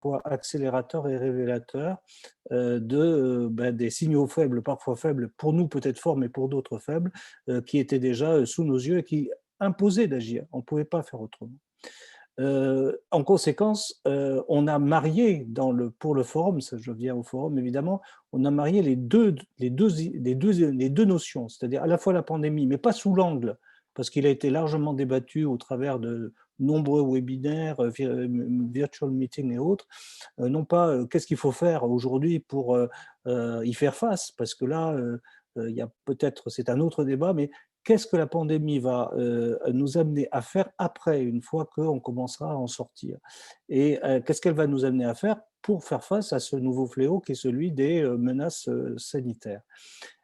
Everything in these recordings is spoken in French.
fois accélérateur et révélateur des signaux faibles, parfois faibles, pour nous peut-être forts, mais pour d'autres faibles, qui étaient déjà sous nos yeux et qui imposaient d'agir. On ne pouvait pas faire autrement. En conséquence, on a marié pour le forum, ça je viens au forum évidemment, on a marié les deux notions, c'est-à-dire à la fois la pandémie, mais pas sous l'angle, parce qu'il a été largement débattu au travers de nombreux webinaires, virtual meetings et autres, non pas qu'est-ce qu'il faut faire aujourd'hui pour y faire face, parce que là, il y a peut-être, c'est un autre débat, mais qu'est-ce que la pandémie va nous amener à faire après, une fois qu'on commencera à en sortir? Et qu'est-ce qu'elle va nous amener à faire pour faire face à ce nouveau fléau qui est celui des menaces sanitaires?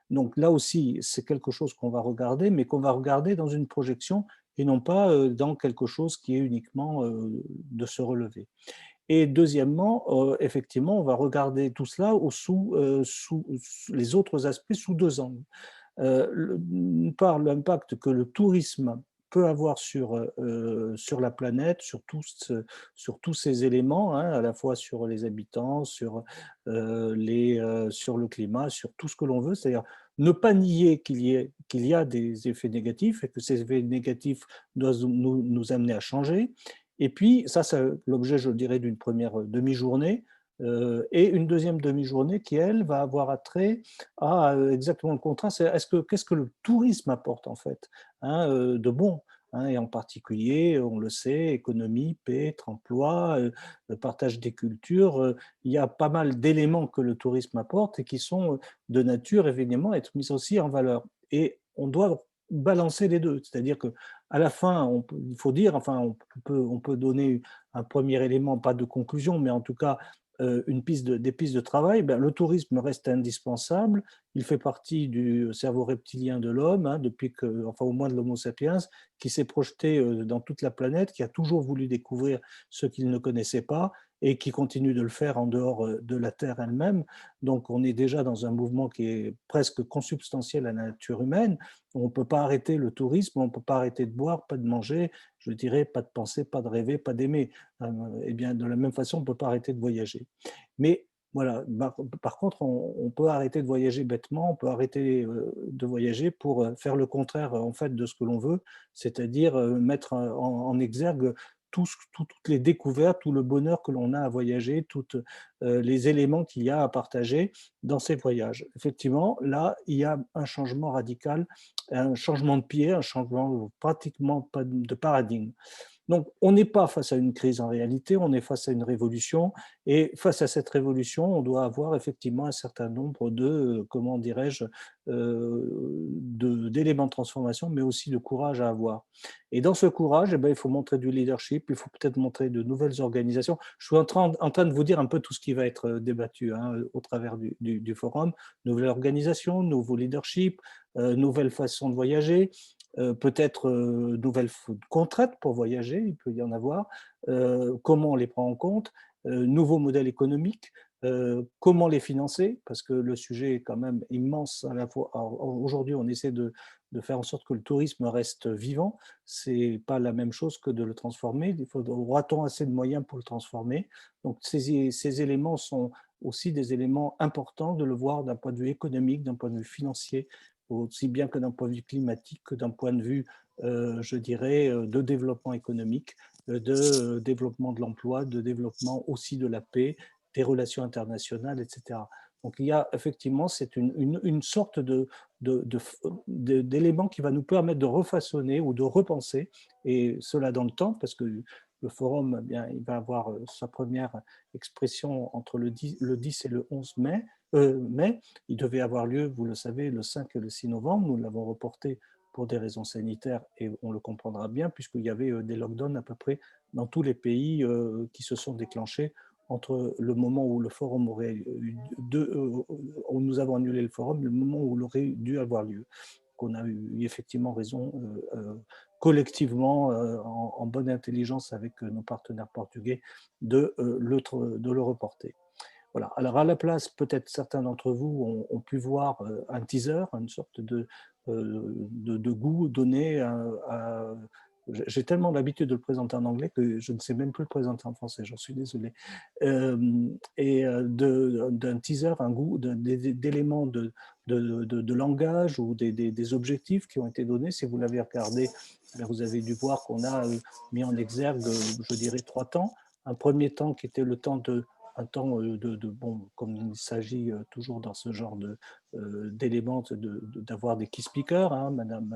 Donc là aussi, c'est quelque chose qu'on va regarder, mais qu'on va regarder dans une projection et non pas dans quelque chose qui est uniquement de se relever. Et deuxièmement, effectivement, on va regarder tout cela sous les autres aspects sous 2 angles. D'une part, l'impact que le tourisme peut avoir sur la planète, sur tous ces éléments, hein, à la fois sur les habitants, sur le climat, sur tout ce que l'on veut. C'est-à-dire ne pas nier qu'il y a des effets négatifs et que ces effets négatifs doivent nous amener à changer. Et puis, ça c'est l'objet, je dirais, d'une première demi-journée, et une deuxième demi-journée qui, elle, va avoir attrait à exactement le contraire. Qu'est-ce que le tourisme apporte en fait, hein, de bon, hein, et en particulier, on le sait, économie, paix, être emploi, partage des cultures. Il y a pas mal d'éléments que le tourisme apporte et qui sont de nature évidemment à être mis aussi en valeur. Et on doit balancer les deux, c'est-à-dire que à la fin, il faut dire, enfin, on peut donner un premier élément, pas de conclusion, mais en tout cas des pistes de travail. Ben, le tourisme reste indispensable. Il fait partie du cerveau reptilien de l'homme, hein, enfin au moins de l'Homo sapiens, qui s'est projeté dans toute la planète, qui a toujours voulu découvrir ce qu'il ne connaissait pas et qui continue de le faire en dehors de la Terre elle-même. Donc on est déjà dans un mouvement qui est presque consubstantiel à la nature humaine. On ne peut pas arrêter le tourisme, on ne peut pas arrêter de boire, pas de manger, je dirais pas de penser, pas de rêver, pas d'aimer. Eh bien, de la même façon, on ne peut pas arrêter de voyager. Mais voilà, par contre, on peut arrêter de voyager bêtement, on peut arrêter de voyager pour faire le contraire en fait de ce que l'on veut, c'est-à-dire mettre en exergue toutes les découvertes, tout le bonheur que l'on a à voyager, tous les éléments qu'il y a à partager dans ces voyages. Effectivement, là, il y a un changement radical, un changement de pied, un changement pratiquement de paradigme. Donc, on n'est pas face à une crise en réalité, on est face à une révolution et face à cette révolution, on doit avoir effectivement un certain nombre comment dirais-je, d'éléments de transformation, mais aussi de courage à avoir. Et dans ce courage, eh ben, il faut montrer du leadership, il faut peut-être montrer de nouvelles organisations. Je suis en train de vous dire un peu tout ce qui va être débattu, hein, au travers du forum. Nouvelle organisation, nouveau leadership, nouvelle façon de voyager, peut-être nouvelles contraintes pour voyager, il peut y en avoir, comment on les prend en compte, nouveaux modèles économiques, comment les financer, parce que le sujet est quand même immense à la fois. Aujourd'hui, on essaie de faire en sorte que le tourisme reste vivant, c'est pas la même chose que de le transformer, aura-t-on assez de moyens pour le transformer? Donc ces éléments sont aussi des éléments importants de le voir d'un point de vue économique, d'un point de vue financier, aussi bien que d'un point de vue climatique que d'un point de vue, je dirais, de développement économique, de développement de l'emploi, de développement aussi de la paix, des relations internationales, etc. Donc il y a effectivement, c'est une sorte d'élément qui va nous permettre de refaçonner ou de repenser, et cela dans le temps, parce que le forum, eh bien, il va avoir sa première expression entre le 10 et le 11 mai, mai. Il devait avoir lieu, vous le savez, le 5 et le 6 novembre. Nous l'avons reporté pour des raisons sanitaires et on le comprendra bien puisqu'il y avait des lockdowns à peu près dans tous les pays qui se sont déclenchés entre le moment où le forum aurait eu où nous avons annulé le forum et le moment où il aurait dû avoir lieu. Qu'on a eu effectivement raison collectivement, en bonne intelligence avec nos partenaires portugais, de le reporter. Voilà. Alors à la place, peut-être certains d'entre vous ont pu voir un teaser, une sorte de goût donné j'ai tellement l'habitude de le présenter en anglais que je ne sais même plus le présenter en français, j'en suis désolé. Et d'un teaser, un goût, d'éléments de langage ou des objectifs qui ont été donnés. Si vous l'avez regardé, vous avez dû voir qu'on a mis en exergue, je dirais, 3 temps. Un premier temps qui était le temps un temps bon, comme il s'agit toujours dans ce genre d'éléments, d'avoir des key speakers, hein, Madame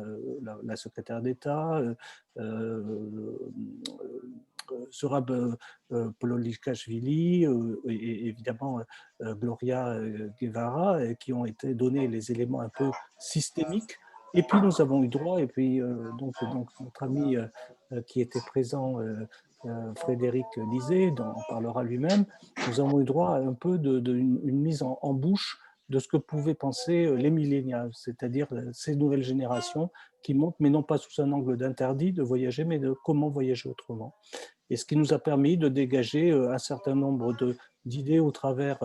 la secrétaire d'État, Sorab Pololikashvili et évidemment Gloria Guevara, qui ont été donnés les éléments un peu systémiques. Et puis nous avons eu droit, et puis donc notre ami qui était présent, Frédéric Lisée, dont on parlera lui-même, nous avons eu droit à un peu une mise en bouche de ce que pouvaient penser les millénials, c'est-à-dire ces nouvelles générations qui montent, mais non pas sous un angle d'interdit de voyager, mais de comment voyager autrement. Et ce qui nous a permis de dégager un certain nombre d'idées au travers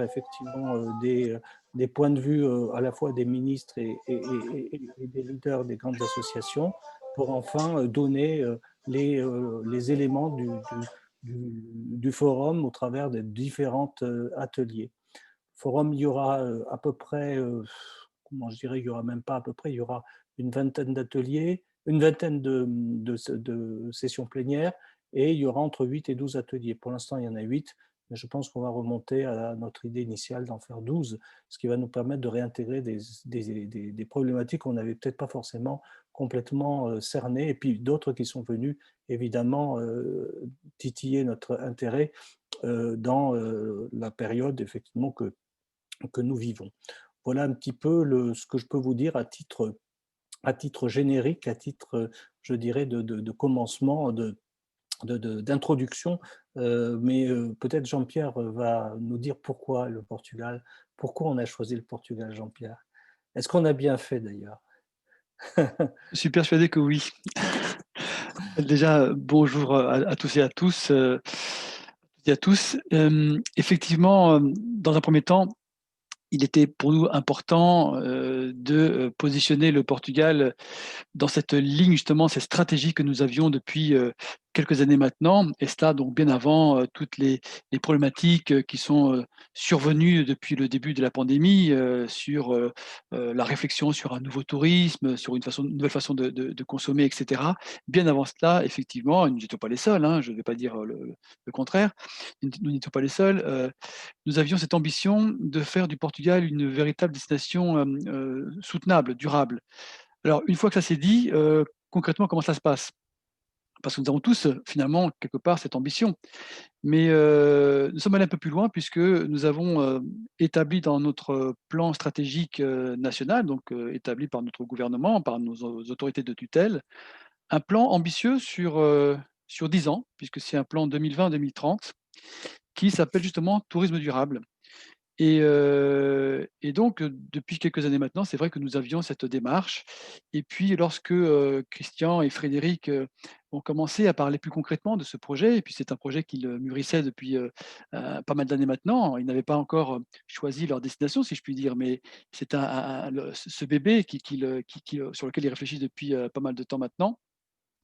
effectivement des points de vue à la fois des ministres et des leaders des grandes associations pour enfin donner les éléments du forum au travers des différents ateliers. Forum, il y aura à peu près, comment je dirais, il y aura même pas à peu près, il y aura une vingtaine d'ateliers, une vingtaine de sessions plénières, et il y aura entre 8 et 12 ateliers. Pour l'instant, il y en a 8, mais je pense qu'on va remonter à notre idée initiale d'en faire 12, ce qui va nous permettre de réintégrer des problématiques qu'on n'avait peut-être pas forcément complètement cernées, et puis d'autres qui sont venus évidemment titiller notre intérêt dans la période effectivement que nous vivons. Voilà un petit peu ce que je peux vous dire à titre générique, à titre, je dirais, de commencement, d'introduction. Mais peut-être Jean-Pierre va nous dire pourquoi le Portugal, pourquoi on a choisi le Portugal, Jean-Pierre. Est-ce qu'on a bien fait d'ailleurs? Je suis persuadé que oui. Déjà, bonjour à tous et à tous, et à tous. Effectivement, dans un premier temps, il était pour nous important de positionner le Portugal dans cette ligne, justement, cette stratégie que nous avions depuis quelques années maintenant, et cela donc bien avant toutes les problématiques qui sont survenues depuis le début de la pandémie sur la réflexion sur un nouveau tourisme, sur une nouvelle façon de consommer, etc. Bien avant cela, effectivement, nous n'étions pas les seuls, hein, je ne vais pas dire le contraire, nous n'étions pas les seuls. Nous avions cette ambition de faire du Portugal une véritable destination soutenable, durable. Alors, une fois que ça s'est dit, concrètement, comment ça se passe? Parce que nous avons tous, finalement, quelque part, cette ambition. Mais, nous sommes allés un peu plus loin puisque nous avons, établi dans notre plan stratégique, national, donc, établi par notre gouvernement, par nos autorités de tutelle, un plan ambitieux sur 10 ans, puisque c'est un plan 2020-2030 qui s'appelle justement tourisme durable. Et donc, depuis quelques années maintenant, c'est vrai que nous avions cette démarche. Et puis lorsque, Christian et Frédéric, ont commencé à parler plus concrètement de ce projet, et puis c'est un projet qu'ils, mûrissaient depuis, pas mal d'années maintenant. Ils n'avaient pas encore, choisi leur destination, si je puis dire, mais c'est un le ce bébé sur lequel ils réfléchissent depuis, pas mal de temps maintenant.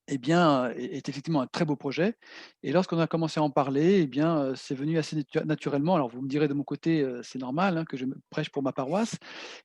Eh bien, est effectivement un très beau projet, et lorsqu'on a commencé à en parler, eh bien, c'est venu assez naturellement. Alors vous me direz de mon côté, c'est normal, hein, que je me prêche pour ma paroisse,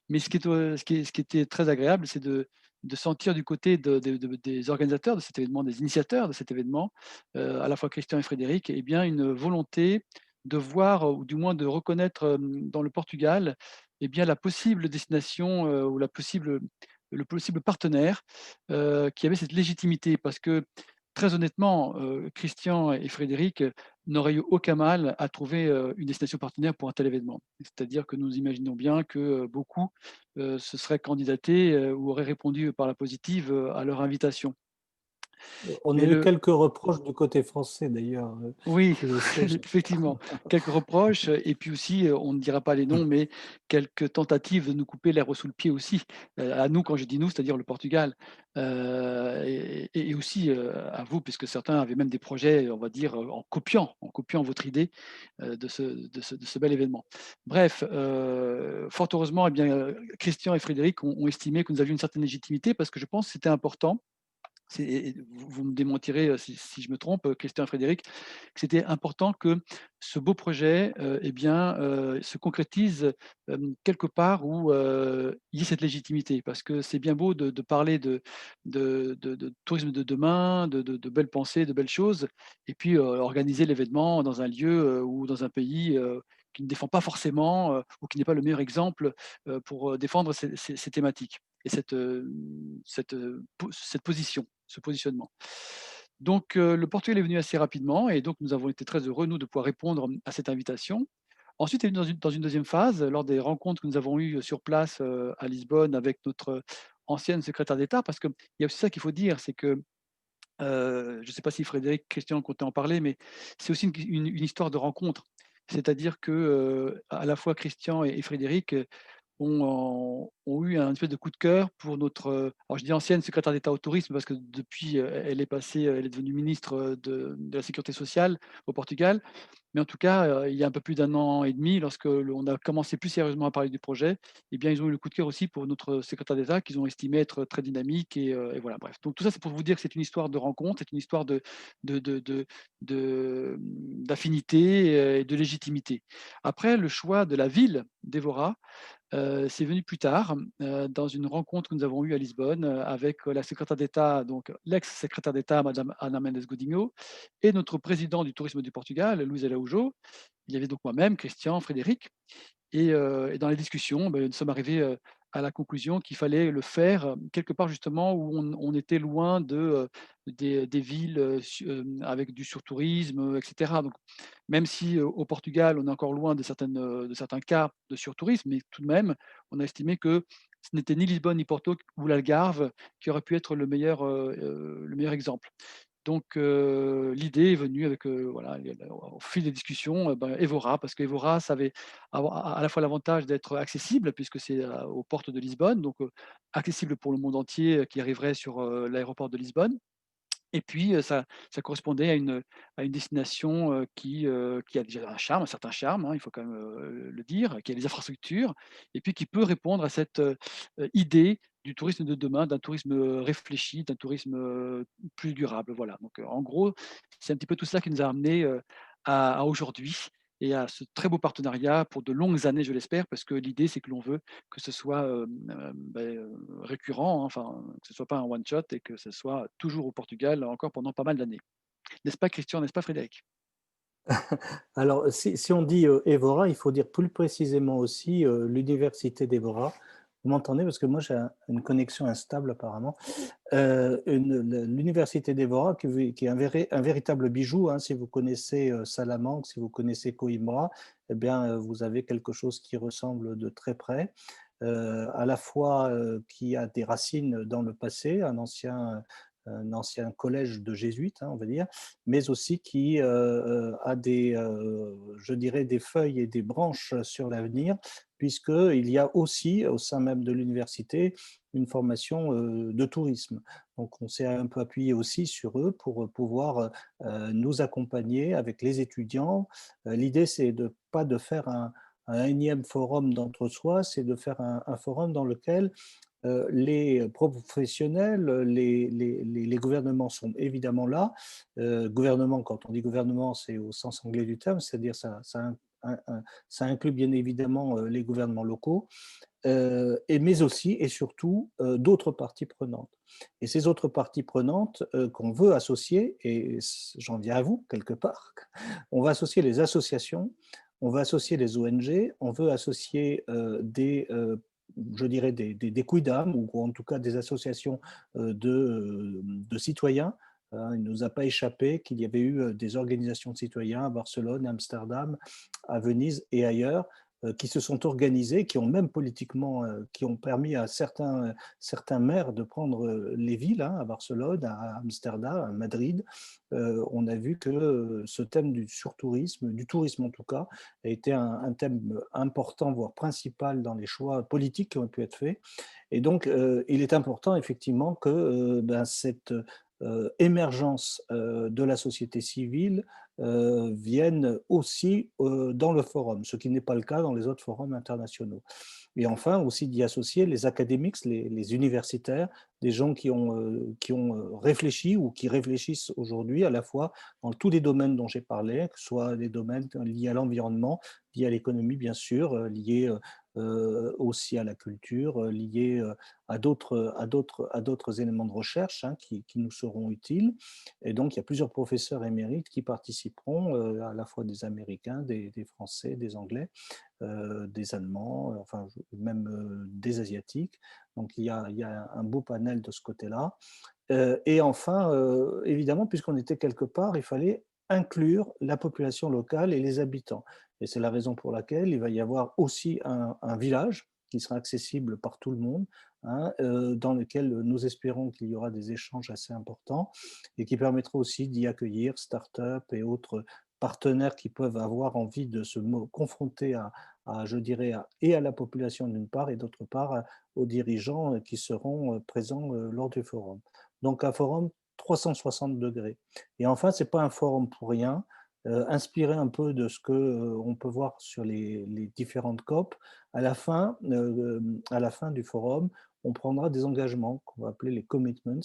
mais ce qui était très agréable, c'est de sentir du côté des organisateurs de cet événement, des initiateurs de cet événement, à la fois Christian et Frédéric, eh bien une volonté de voir, ou du moins de reconnaître, dans le Portugal, eh bien la possible destination, ou le possible partenaire, qui avait cette légitimité. Parce que très honnêtement, Christian et Frédéric n'auraient eu aucun mal à trouver, une destination partenaire pour un tel événement. C'est-à-dire que nous imaginons bien que, beaucoup, se seraient candidatés, ou auraient répondu par la positive, à leur invitation. On a Mais eu le quelques reproches du côté français d'ailleurs, Oui, je le sais. effectivement, quelques reproches, et puis aussi, on ne dira pas les noms, mais quelques tentatives de nous couper l'herbe sous le pied aussi. À nous, quand je dis nous, c'est-à-dire le Portugal, et aussi, à vous, puisque certains avaient même des projets, on va dire, en copiant votre idée, de ce bel événement. Bref, fort heureusement, eh bien, Christian et Frédéric ont estimé que nous avions une certaine légitimité, parce que je pense que c'était important Vous me démentirez si je me trompe, Christian et Frédéric, que c'était important que ce beau projet eh bien, se concrétise quelque part où il y ait cette légitimité. Parce que c'est bien beau de parler de tourisme de demain, de belles pensées, de belles choses, et puis organiser l'événement dans un lieu ou dans un pays qui ne défend pas forcément ou qui n'est pas le meilleur exemple pour défendre ces thématiques et cette position, ce positionnement. Donc le Portugal est venu assez rapidement et donc nous avons été très heureux, nous, de pouvoir répondre à cette invitation. Ensuite est venu dans une 2e phase, lors des rencontres que nous avons eues sur place, à Lisbonne avec notre ancienne secrétaire d'État, parce qu'il y a aussi ça qu'il faut dire, c'est que, je ne sais pas si Frédéric, Christian comptaient en parler, mais c'est aussi une histoire de rencontre. C'est-à-dire que, à la fois Christian et Frédéric, ont eu un espèce de coup de cœur pour notre, alors je dis ancienne secrétaire d'État au tourisme parce que depuis, elle est passée, elle est devenue ministre, de la sécurité sociale au Portugal. Mais en tout cas, il y a un peu plus d'un an et demi, lorsque on a commencé plus sérieusement à parler du projet, eh bien, ils ont eu le coup de cœur aussi pour notre secrétaire d'État qu'ils ont estimé être très dynamique et voilà, bref. Donc tout ça, c'est pour vous dire que c'est une histoire de rencontre, c'est une histoire de de de d'affinité, et de légitimité. Après, le choix de la ville d'Evora, c'est venu plus tard, dans une rencontre que nous avons eue à Lisbonne, avec, la secrétaire d'État, donc l'ex-secrétaire d'État madame Ana Mendes Godinho et notre président du tourisme du Portugal, Luís Araújo. Il y avait donc moi-même, Christian, Frédéric et dans les discussions, nous sommes arrivés, à la conclusion qu'il fallait le faire, quelque part justement où on était loin des villes, avec du surtourisme, et cetera. Donc même si, au Portugal, on est encore loin de certains cas de surtourisme, mais tout de même, on a estimé que ce n'était ni Lisbonne, ni Porto ou l'Algarve qui aurait pu être le meilleur exemple. Donc l'idée est venue avec, voilà, au fil des discussions, Évora, parce qu'Évora, ça avait à la fois l'avantage d'être accessible puisque c'est, aux portes de Lisbonne, donc accessible pour le monde entier, qui arriverait sur, l'aéroport de Lisbonne. Et puis, ça correspondait à une destination, qui a déjà un charme, un certain charme, hein, il faut quand même, le dire, qui a des infrastructures et puis qui peut répondre à cette, idée du tourisme de demain, d'un tourisme, réfléchi, d'un tourisme, plus durable, voilà. Donc, en gros, c'est un petit peu tout ça qui nous a amenés, à aujourd'hui et à ce très beau partenariat pour de longues années, je l'espère, parce que l'idée, c'est que l'on veut que ce soit, récurrent, hein, enfin, que ce soit pas un one shot et que ce soit toujours au Portugal encore pendant pas mal d'années. N'est-ce pas Christian, n'est-ce pas Frédéric? Alors, si on dit, Évora, il faut dire plus précisément aussi, l'université d'Évora. Vous m'entendez? Parce que moi j'ai une connexion instable apparemment. L'université d'Évora qui est un véritable bijou, hein. Si vous connaissez, Salamanque, si vous connaissez Coimbra, eh bien, vous avez quelque chose qui ressemble de très près. À la fois, qui a des racines dans le passé, un ancien collège de jésuites, hein, on va dire, mais aussi qui, a je dirais des feuilles et des branches sur l'avenir, puisqu'il y a aussi, au sein même de l'université, une formation, de tourisme. Donc on s'est un peu appuyé aussi sur eux pour, pouvoir, nous accompagner avec les étudiants. L'idée, c'est de pas de faire un énième forum d'entre-soi, c'est de faire un forum dans lequel les professionnels, les gouvernements sont évidemment là. Gouvernement, quand on dit gouvernement, c'est au sens anglais du terme, c'est-à-dire ça inclut bien évidemment les gouvernements locaux, mais aussi et surtout d'autres parties prenantes. Et ces autres parties prenantes qu'on veut associer, et j'en viens à vous quelque part, on va associer les associations, on va associer les ONG, on veut associer je dirais des quidam, ou en tout cas des associations de citoyens. Il ne nous a pas échappé qu'il y avait eu des organisations de citoyens à Barcelone, à Amsterdam, à Venise et ailleurs, qui se sont organisés, qui ont même politiquement, qui ont permis à certains maires de prendre les villes, hein, à Barcelone, à Amsterdam, à Madrid. On a vu que ce thème du surtourisme, du tourisme en tout cas, a été un thème important, voire principal dans les choix politiques qui ont pu être faits. Et donc, il est important effectivement que cette émergence de la société civile viennent aussi dans le forum, ce qui n'est pas le cas dans les autres forums internationaux. Et enfin, aussi d'y associer les académiques, les universitaires, des gens qui ont réfléchi ou qui réfléchissent aujourd'hui à la fois dans tous les domaines dont j'ai parlé, que ce soit des domaines liés à l'environnement, liés à l'économie bien sûr, liés aussi à la culture, liés à d'autres éléments de recherche hein, qui nous seront utiles. Et donc, il y a plusieurs professeurs émérites qui participeront, à la fois des Américains, des Français, des Anglais, des Allemands, enfin même des Asiatiques. Donc il y a un beau panel de ce côté-là. Et enfin, évidemment, puisqu'on était quelque part, il fallait inclure la population locale et les habitants. Et c'est la raison pour laquelle il va y avoir aussi un village qui sera accessible par tout le monde, hein, dans lequel nous espérons qu'il y aura des échanges assez importants et qui permettra aussi d'y accueillir start-up et autres partenaires qui peuvent avoir envie de se confronter je dirais, et à la population d'une part et d'autre part aux dirigeants qui seront présents lors du forum. Donc un forum 360 degrés. Et enfin, ce n'est pas un forum pour rien. Inspiré un peu de ce qu'on peut voir sur les différentes COP, à la fin du forum, on prendra des engagements qu'on va appeler les commitments,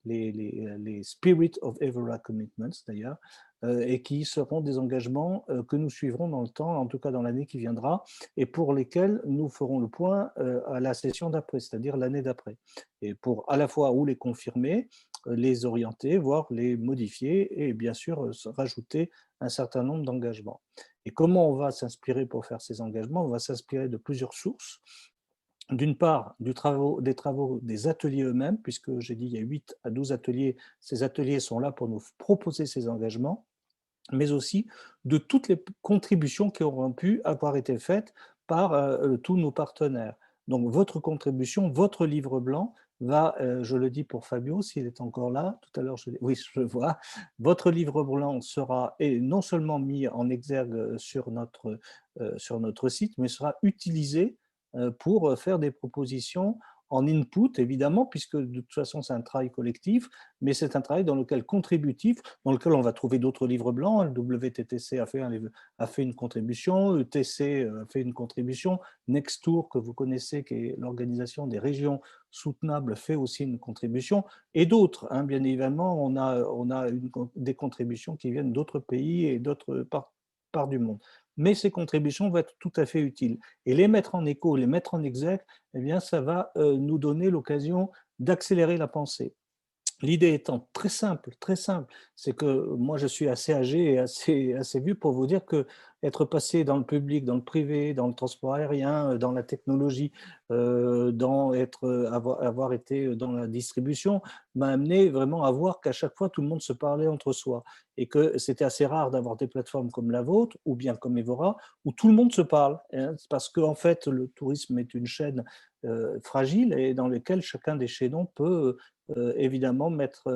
les Spirit of Evora Commitments d'ailleurs, et qui seront des engagements que nous suivrons dans le temps, en tout cas dans l'année qui viendra, et pour lesquels nous ferons le point à la session d'après, c'est-à-dire l'année d'après. Et pour à la fois ou les confirmer, les orienter, voire les modifier, et bien sûr rajouter un certain nombre d'engagements. Et comment on va s'inspirer pour faire ces engagements? On va s'inspirer de plusieurs sources. D'une part, des travaux des ateliers eux-mêmes, puisque j'ai dit il y a 8 à 12 ateliers, ces ateliers sont là pour nous proposer ces engagements, mais aussi de toutes les contributions qui auront pu avoir été faites par tous nos partenaires. Donc votre contribution, votre livre blanc va, je le dis pour Fabio, s'il est encore là, tout à l'heure, oui, je le vois, votre livre blanc sera non seulement mis en exergue sur notre site, mais sera utilisé pour faire des propositions en input, évidemment, puisque de toute façon, c'est un travail collectif, mais c'est un travail dans lequel contributif, dans lequel on va trouver d'autres livres blancs. Le WTTC a fait une contribution, ETC a fait une contribution, Nextour, que vous connaissez, qui est l'organisation des régions soutenables, fait aussi une contribution, et d'autres. Hein, bien évidemment, on a des contributions qui viennent d'autres pays et d'autres parts du monde. Mais ces contributions vont être tout à fait utiles. Et les mettre en écho, les mettre en exergue, eh bien, ça va nous donner l'occasion d'accélérer la pensée. L'idée étant très simple, c'est que moi je suis assez âgé et assez vieux pour vous dire que être passé dans le public, dans le privé, dans le transport aérien, dans la technologie, avoir été dans la distribution, m'a amené vraiment à voir qu'à chaque fois tout le monde se parlait entre soi et que c'était assez rare d'avoir des plateformes comme la vôtre ou bien comme Evora où tout le monde se parle, hein, parce qu'en fait le tourisme est une chaîne fragile et dans laquelle chacun des chaînons peut évidemment mettre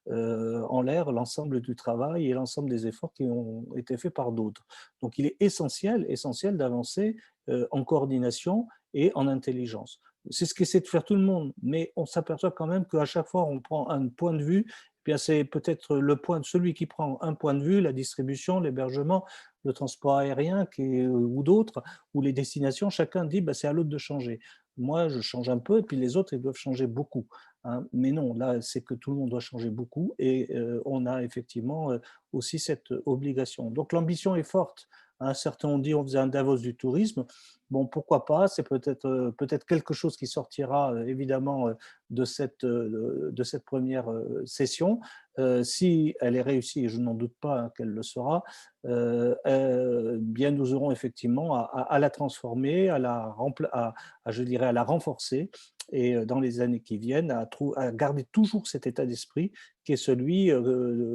en l'air l'ensemble du travail et l'ensemble des efforts qui ont été faits par d'autres. Donc il est essentiel d'avancer en coordination et en intelligence. C'est ce qu'essaie de faire tout le monde, mais on s'aperçoit quand même qu'à chaque fois on prend un point de vue, eh bien c'est peut-être le point de celui qui prend un point de vue, la distribution, l'hébergement, le transport aérien ou d'autres, ou les destinations, chacun dit bah, c'est à l'autre de changer. Moi, je change un peu, et puis les autres, ils doivent changer beaucoup. Hein. Mais non, là, c'est que tout le monde doit changer beaucoup, et on a effectivement aussi cette obligation. Donc l'ambition est forte. Hein. Certains ont dit on faisait un Davos du tourisme. Bon, pourquoi pas? C'est peut-être quelque chose qui sortira évidemment de cette première session. Si elle est réussie, et je n'en doute pas hein, qu'elle le sera, bien nous aurons effectivement à la transformer, je dirais, à la renforcer et dans les années qui viennent, à garder toujours cet état d'esprit qui est celui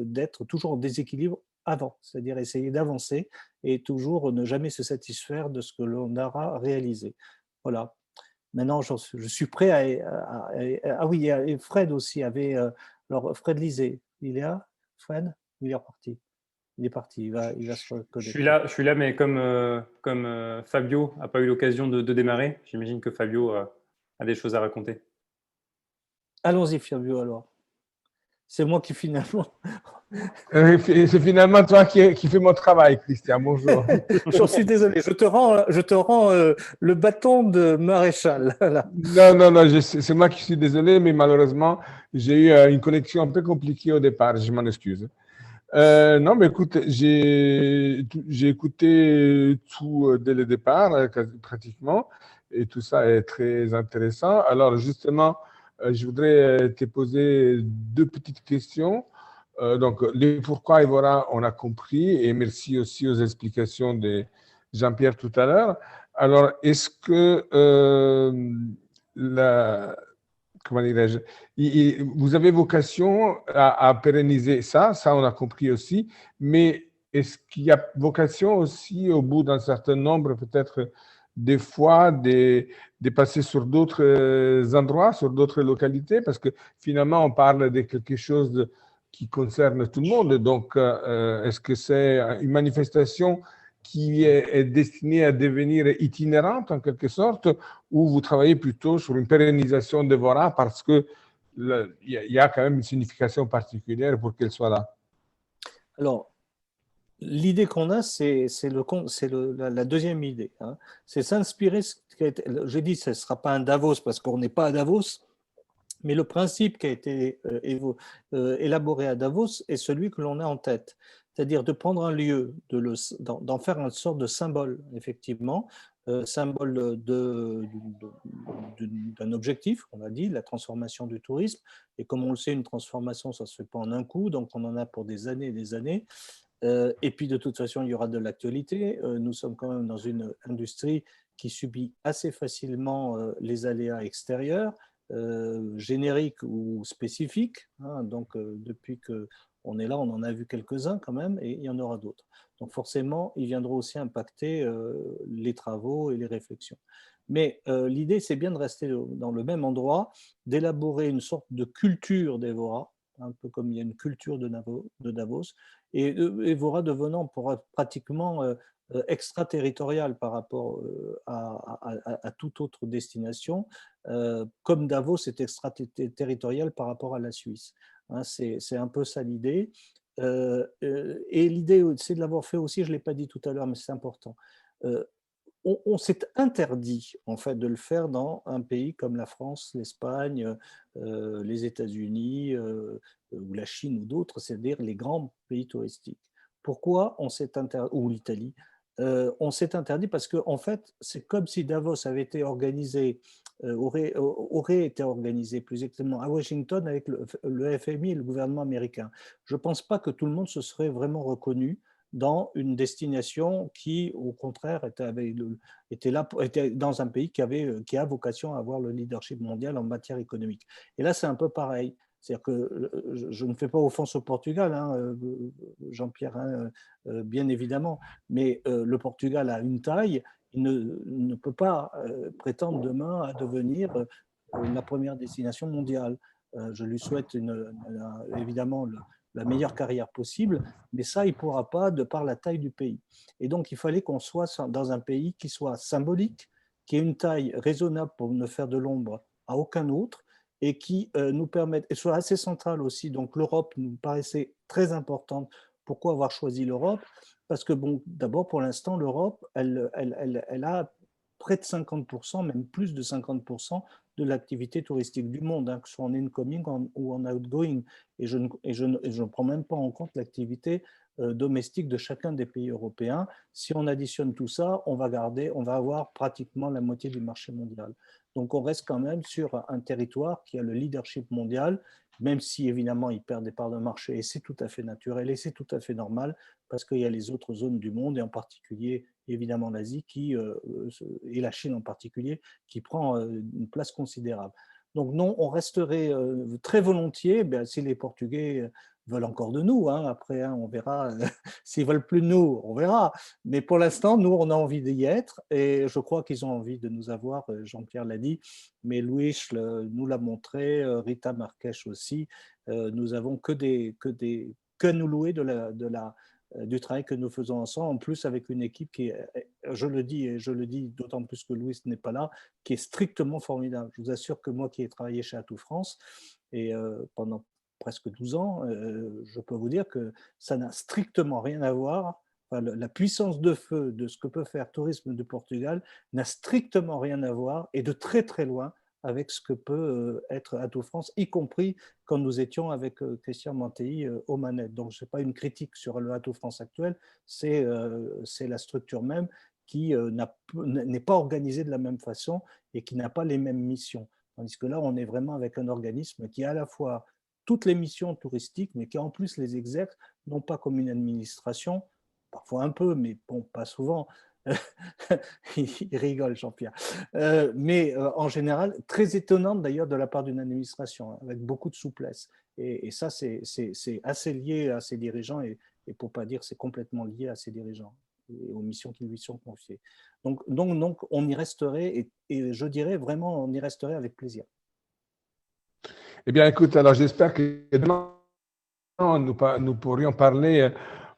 d'être toujours en déséquilibre avant, c'est-à-dire essayer d'avancer et toujours ne jamais se satisfaire de ce que l'on aura réalisé. Voilà. Maintenant, je suis prêt ah oui, et Fred aussi avait. Alors, Fred Lisée, il est là, Fred? Il est reparti. Il est parti, il va se reconnecter. Je suis là, mais comme Fabio n'a pas eu l'occasion de démarrer, j'imagine que Fabio a des choses à raconter. Allons-y, Fabio, alors. c'est moi qui finalement… C'est finalement toi qui fais mon travail, Christian. Bonjour. J'en suis désolé, je te rends le bâton de maréchal. Voilà. Non, c'est moi qui suis désolé, mais malheureusement, j'ai eu une connexion un peu compliquée au départ. Je m'en excuse. Non, mais écoute, j'ai écouté tout dès le départ, pratiquement, et tout ça est très intéressant. Alors, justement, je voudrais te poser deux petites questions. Donc, les pourquoi Evora, on a compris, et merci aussi aux explications de Jean-Pierre tout à l'heure. Alors, est-ce que comment dirais-je, vous avez vocation à pérenniser ça on a compris aussi, mais est-ce qu'il y a vocation aussi, au bout d'un certain nombre, peut-être des fois, de passer sur d'autres endroits, sur d'autres localités, parce que finalement, on parle de quelque chose qui concerne tout le monde. Donc, est-ce que c'est une manifestation qui est destinée à devenir itinérante en quelque sorte, ou vous travaillez plutôt sur une pérennisation de Vora parce que il y a quand même une signification particulière pour qu'elle soit là? Alors, l'idée qu'on a, c'est la deuxième idée. Hein. C'est s'inspirer. J'ai dit, ce ne sera pas un Davos parce qu'on n'est pas à Davos, mais le principe qui a été élaboré à Davos est celui que l'on a en tête. C'est-à-dire de prendre un lieu, d'en faire une sorte de symbole, effectivement, symbole d'un objectif, on a dit, la transformation du tourisme. Et comme on le sait, une transformation, ça ne se fait pas en un coup, donc on en a pour des années et des années. Et puis de toute façon, il y aura de l'actualité. Nous sommes quand même dans une industrie qui subit assez facilement les aléas extérieurs, génériques ou spécifiques. Hein. Donc depuis qu'on est là, on en a vu quelques-uns quand même, et il y en aura d'autres. Donc forcément, ils viendront aussi impacter les travaux et les réflexions. Mais l'idée, c'est bien de rester dans le même endroit, d'élaborer une sorte de culture d'Evora, un peu comme il y a une culture de Davos, et Evora devenant pratiquement extraterritorial par rapport à toute autre destination, comme Davos est extraterritorial par rapport à la Suisse. Hein, c'est un peu ça l'idée. Et l'idée, c'est de l'avoir fait aussi, je ne l'ai pas dit tout à l'heure, mais c'est important. On s'est interdit en fait de le faire dans un pays comme la France, l'Espagne, les États-Unis ou la Chine ou d'autres, c'est-à-dire les grands pays touristiques. Pourquoi on s'est interdit, ou l'Italie, on s'est interdit parce que en fait, c'est comme si Davos avait été organisé, aurait été organisé plus exactement à Washington avec le FMI et le gouvernement américain. Je ne pense pas que tout le monde se serait vraiment reconnu dans une destination qui, au contraire, était dans un pays qui a vocation à avoir le leadership mondial en matière économique. Et là, c'est un peu pareil. C'est-à-dire que je ne fais pas offense au Portugal, hein, Jean-Pierre, hein, bien évidemment, mais le Portugal a une taille, il ne peut pas prétendre demain à devenir la première destination mondiale. Je lui souhaite évidemment la meilleure carrière possible, mais ça, il ne pourra pas de par la taille du pays. Et donc, il fallait qu'on soit dans un pays qui soit symbolique, qui ait une taille raisonnable pour ne faire de l'ombre à aucun autre, et qui nous permette, et soit assez central aussi. Donc, l'Europe nous paraissait très importante. Pourquoi avoir choisi l'Europe? Parce que, bon, d'abord, pour l'instant, l'Europe, elle a près de 50%, même plus de 50% de l'activité touristique du monde, hein, que ce soit en incoming ou en outgoing. Et je ne prends même pas en compte l'activité domestique de chacun des pays européens. Si on additionne tout ça, on va avoir pratiquement la moitié du marché mondial. Donc on reste quand même sur un territoire qui a le leadership mondial, même si évidemment il perd des parts de marché, et c'est tout à fait naturel et c'est tout à fait normal, parce qu'il y a les autres zones du monde, et en particulier évidemment l'Asie et la Chine en particulier, qui prend une place considérable. Donc non, on resterait très volontiers, si les Portugais veulent encore de nous, hein, après hein, on verra, s'ils veulent plus de nous, on verra. Mais pour l'instant, nous, on a envie d'y être, et je crois qu'ils ont envie de nous avoir, Jean-Pierre l'a dit, mais Louis nous l'a montré, Rita Marques aussi, nous avons que nous louer du travail que nous faisons ensemble, en plus avec une équipe qui est, je le dis, et je le dis d'autant plus que Louis n'est pas là, qui est strictement formidable. Je vous assure que moi qui ai travaillé chez Atout France, et pendant presque 12 ans, je peux vous dire que ça n'a strictement rien à voir. Enfin, la puissance de feu de ce que peut faire Tourisme du Portugal n'a strictement rien à voir et de très très loin avec ce que peut être Atout France, y compris quand nous étions avec Christian Mantéi aux manettes. Donc, ce n'est pas une critique sur le Atout France actuel, c'est la structure même qui n'est pas organisée de la même façon et qui n'a pas les mêmes missions. Tandis que là, on est vraiment avec un organisme qui a à la fois toutes les missions touristiques, mais qui en plus les exerce, non pas comme une administration, parfois un peu, mais bon, pas souvent. Il rigole, Jean-Pierre. Mais en général, très étonnante d'ailleurs de la part d'une administration, hein, avec beaucoup de souplesse. Et ça, c'est assez lié à ses dirigeants, et pour ne pas dire c'est complètement lié à ses dirigeants et aux missions qui lui sont confiées. Donc on y resterait, et je dirais vraiment, on y resterait avec plaisir. Eh bien, écoute, alors j'espère que demain, nous pourrions parler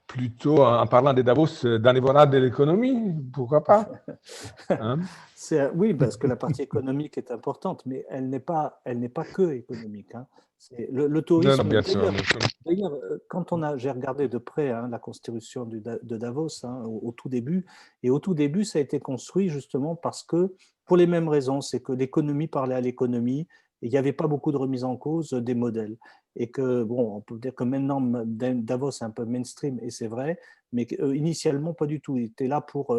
plutôt, en parlant de Davos, d'Annévora de l'économie, pourquoi pas, hein? Oui, parce que la partie économique est importante, mais elle n'est pas que économique, hein. Le Non, non, tourisme, bien sûr. d'ailleurs, j'ai regardé de près, hein, la constitution de Davos, hein, au tout début, et au tout début, ça a été construit justement parce que, pour les mêmes raisons, c'est que l'économie parlait à l'économie, et il n'y avait pas beaucoup de remise en cause des modèles. Et que, bon, on peut dire que maintenant, Davos est un peu mainstream, et c'est vrai, mais initialement, pas du tout. Il était là pour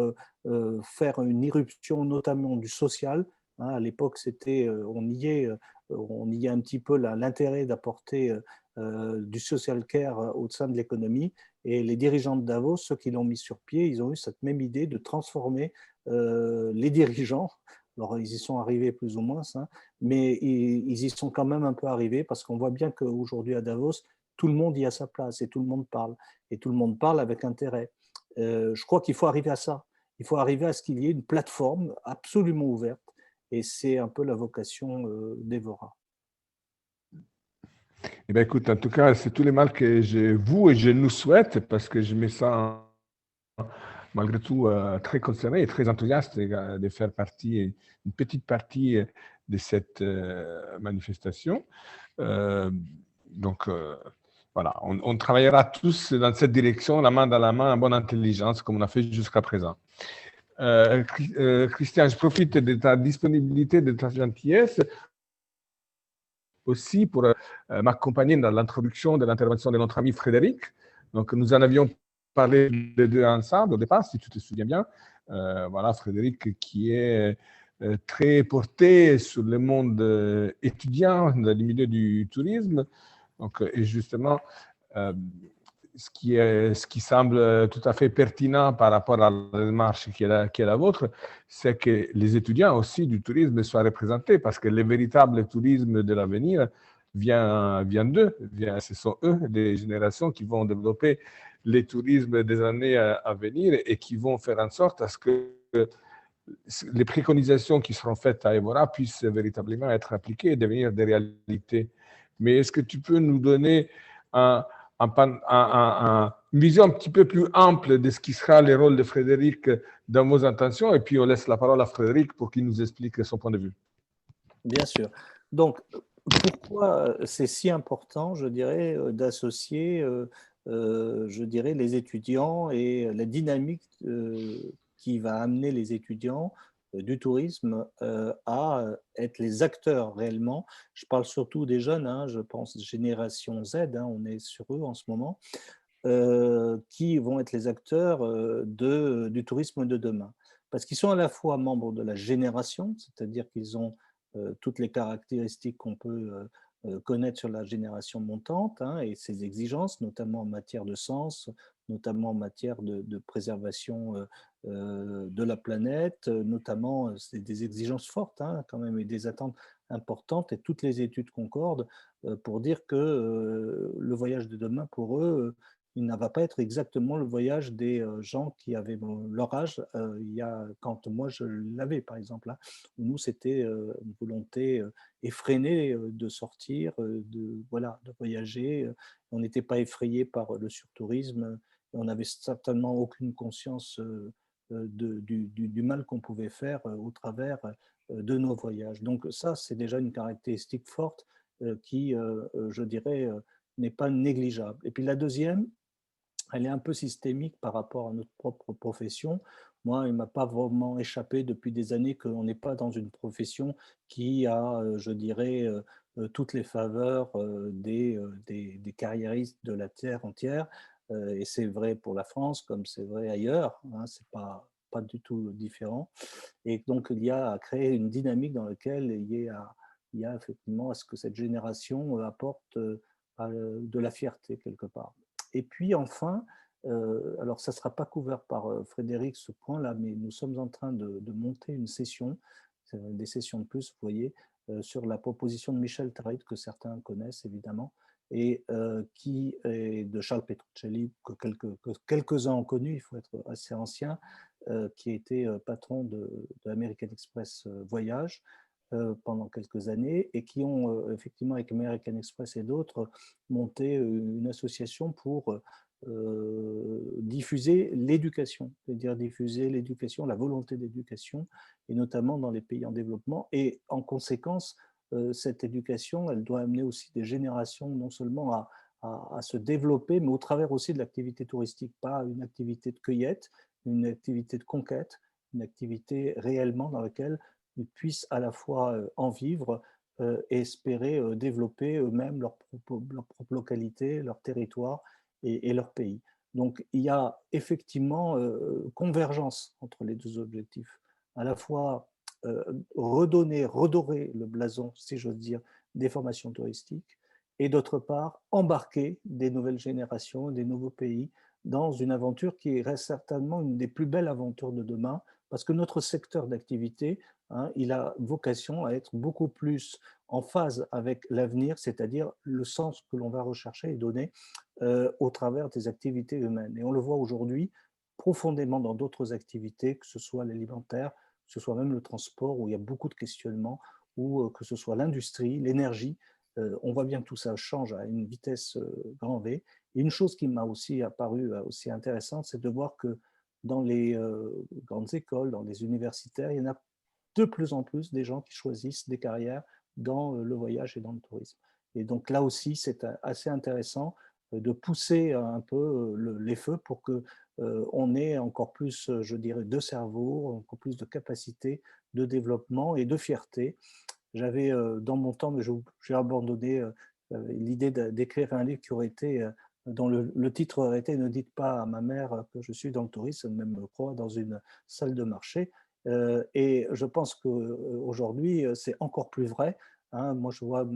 faire une irruption, notamment du social. Hein, à l'époque, on y est un petit peu l'intérêt d'apporter du social care au sein de l'économie. Et les dirigeants de Davos, ceux qui l'ont mis sur pied, ils ont eu cette même idée de transformer les dirigeants. Alors, ils y sont arrivés plus ou moins, hein, mais ils y sont quand même un peu arrivés, parce qu'on voit bien qu'aujourd'hui à Davos, tout le monde y a sa place et tout le monde parle. Et tout le monde parle avec intérêt. Je crois qu'il faut arriver à ça. Il faut arriver à ce qu'il y ait une plateforme absolument ouverte. Et c'est un peu la vocation d'Evora. Eh bien, écoute, en tout cas, c'est tous les mal que vous et je nous souhaite, parce que je me sens malgré tout très concerné et très enthousiaste de faire partie, une petite partie de cette manifestation. Donc, voilà, on travaillera tous dans cette direction, la main dans la main, en bonne intelligence, comme on a fait jusqu'à présent. Christian, je profite de ta disponibilité, de ta gentillesse aussi pour m'accompagner dans l'introduction de l'intervention de notre ami Frédéric. Donc, nous en avions parlé les deux ensemble au départ, si tu te souviens bien. Voilà, Frédéric qui est très porté sur le monde étudiant dans le milieu du tourisme. Donc, et justement, ce qui semble tout à fait pertinent par rapport à la démarche qui est la vôtre, c'est que les étudiants aussi du tourisme soient représentés, parce que le véritable tourisme de l'avenir vient d'eux. Ce sont eux, les générations qui vont développer les tourismes des années à venir et qui vont faire en sorte à ce que les préconisations qui seront faites à Evora puissent véritablement être appliquées et devenir des réalités. Mais est-ce que tu peux nous donner une vision un petit peu plus ample de ce qui sera le rôle de Frédéric dans vos intentions, et puis on laisse la parole à Frédéric pour qu'il nous explique son point de vue. Bien sûr. Donc, pourquoi c'est si important, je dirais, d'associer, je dirais, les étudiants et la dynamique qui va amener les étudiants du tourisme à être les acteurs réellement. Je parle surtout des jeunes, hein, je pense génération Z, hein, on est sur eux en ce moment, qui vont être les acteurs du tourisme de demain. Parce qu'ils sont à la fois membres de la génération, c'est-à-dire qu'ils ont toutes les caractéristiques qu'on peut connaître sur la génération montante, hein, et ses exigences, notamment en matière de sens, notamment en matière de préservation de la planète, notamment c'est des exigences fortes, hein, quand même, et des attentes importantes, et toutes les études concordent pour dire que le voyage de demain, pour eux, il ne va pas être exactement le voyage des gens qui avaient leur âge quand moi je l'avais, par exemple, hein. Nous, c'était une volonté effrénée de sortir, de voyager. On n'était pas effrayé par le surtourisme. On n'avait certainement aucune conscience du mal qu'on pouvait faire au travers de nos voyages. Donc ça, c'est déjà une caractéristique forte qui, je dirais, n'est pas négligeable. Et puis la deuxième, elle est un peu systémique par rapport à notre propre profession. Moi, il ne m'a pas vraiment échappé depuis des années qu'on n'est pas dans une profession qui a, je dirais, toutes les faveurs des carriéristes de la terre entière. Et c'est vrai pour la France comme c'est vrai ailleurs, hein, ce n'est pas du tout différent. Et donc, il y a à créer une dynamique dans laquelle il y a effectivement à ce que cette génération apporte de la fierté quelque part. Et puis enfin, alors ça ne sera pas couvert par Frédéric ce point-là, mais nous sommes en train de monter une session, des sessions de plus, vous voyez, sur la proposition de Michel Taride, que certains connaissent évidemment, et qui est de Charles Petruccelli, que quelques-uns ont connu, il faut être assez ancien, qui a été patron de American Express Voyage pendant quelques années, et qui ont effectivement, avec American Express et d'autres, monté une association pour diffuser l'éducation, c'est-à-dire diffuser l'éducation, la volonté d'éducation, et notamment dans les pays en développement. Et en conséquence, cette éducation, elle doit amener aussi des générations non seulement à se développer, mais au travers aussi de l'activité touristique, pas une activité de cueillette, une activité de conquête, une activité réellement dans laquelle ils puissent à la fois en vivre et espérer développer eux-mêmes leur propre localité, leur territoire et leur pays. Donc il y a effectivement convergence entre les deux objectifs. À la fois redonner, redorer le blason, si j'ose dire, des formations touristiques, et d'autre part embarquer des nouvelles générations, des nouveaux pays dans une aventure qui reste certainement une des plus belles aventures de demain, parce que notre secteur d'activité, hein, il a vocation à être beaucoup plus en phase avec l'avenir, c'est-à-dire le sens que l'on va rechercher et donner au travers des activités humaines. Et on le voit aujourd'hui profondément dans d'autres activités, que ce soit l'alimentaire, que ce soit même le transport, où il y a beaucoup de questionnements, ou que ce soit l'industrie, l'énergie. On voit bien que tout ça change à une vitesse grand V. Et une chose qui m'a aussi apparu aussi intéressante, c'est de voir que dans les grandes écoles, dans les universitaires, il y en a de plus en plus des gens qui choisissent des carrières dans le voyage et dans le tourisme. Et donc là aussi, c'est assez intéressant de pousser un peu les feux pour qu'on ait encore plus, je dirais, de cerveau, encore plus de capacité de développement et de fierté. J'avais dans mon temps, mais j'ai abandonné l'idée d'écrire un livre qui aurait été, dont le titre aurait été « Ne dites pas à ma mère que je suis dans le tourisme, même me croire dans une salle de marché ». Et je pense qu'aujourd'hui, c'est encore plus vrai. Hein. Moi,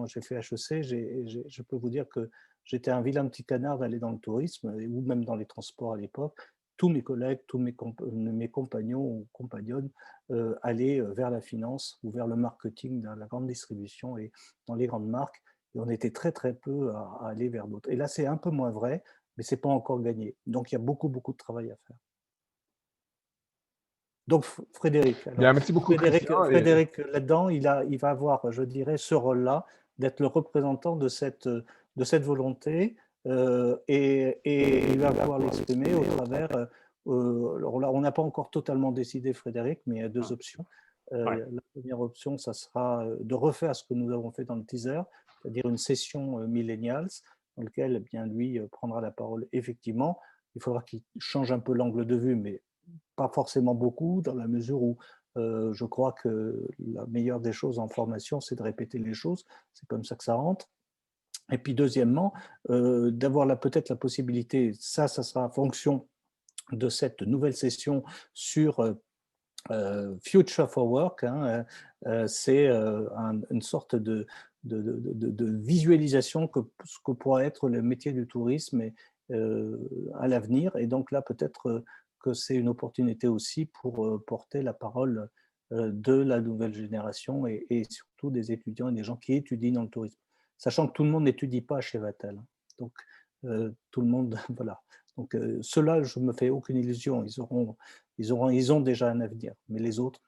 j'ai fait HEC, je peux vous dire que j'étais un vilain petit canard d'aller dans le tourisme, ou même dans les transports à l'époque. Tous mes collègues, tous mes compagnons ou compagnonnes allaient vers la finance ou vers le marketing, dans la grande distribution et dans les grandes marques. Et on était très, très peu à aller vers d'autres. Et là, c'est un peu moins vrai, mais ce n'est pas encore gagné. Donc, il y a beaucoup, beaucoup de travail à faire. Donc, Frédéric, alors, Bien, merci beaucoup, Frédéric là-dedans, il va avoir, je dirais, ce rôle-là, d'être le représentant de cette volonté, et il va pouvoir l'exprimer au travers. Alors là, on n'a pas encore totalement décidé, Frédéric, mais il y a deux options. La première option, ça sera de refaire ce que nous avons fait dans le teaser, c'est-à-dire une session Millennials, dans laquelle, eh bien, lui prendra la parole. Effectivement, il faudra qu'il change un peu l'angle de vue, mais pas forcément beaucoup, dans la mesure où je crois que la meilleure des choses en formation, c'est de répéter les choses. C'est comme ça que ça rentre. Et puis deuxièmement, d'avoir peut-être la possibilité, ça sera en fonction de cette nouvelle session sur Future for Work, hein, c'est une sorte de visualisation que ce que pourra être le métier du tourisme à l'avenir. Et donc là, peut-être que c'est une opportunité aussi pour porter la parole de la nouvelle génération et surtout des étudiants et des gens qui étudient dans le tourisme. Sachant que tout le monde n'étudie pas chez Vatel. Donc, tout le monde, voilà. Donc, ceux-là, je ne me fais aucune illusion. Ils ont déjà un avenir. Mais les autres,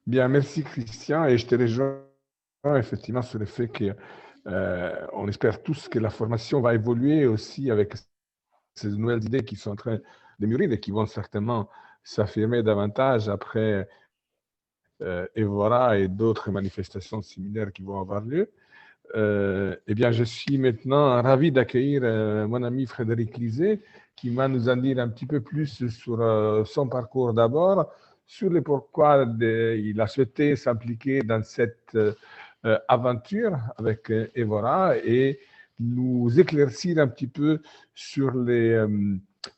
Bien, merci Christian. Et je te rejoins effectivement sur le fait qu'on espère tous que la formation va évoluer aussi avec ces nouvelles idées qui sont en train de mûrir et qui vont certainement s'affirmer davantage après Evora et d'autres manifestations similaires qui vont avoir lieu. Eh bien, je suis maintenant ravi d'accueillir mon ami Frédéric Lisée, qui va nous en dire un petit peu plus sur son parcours d'abord, sur le pourquoi il a souhaité s'impliquer dans cette aventure avec Evora et nous éclaircir un petit peu sur,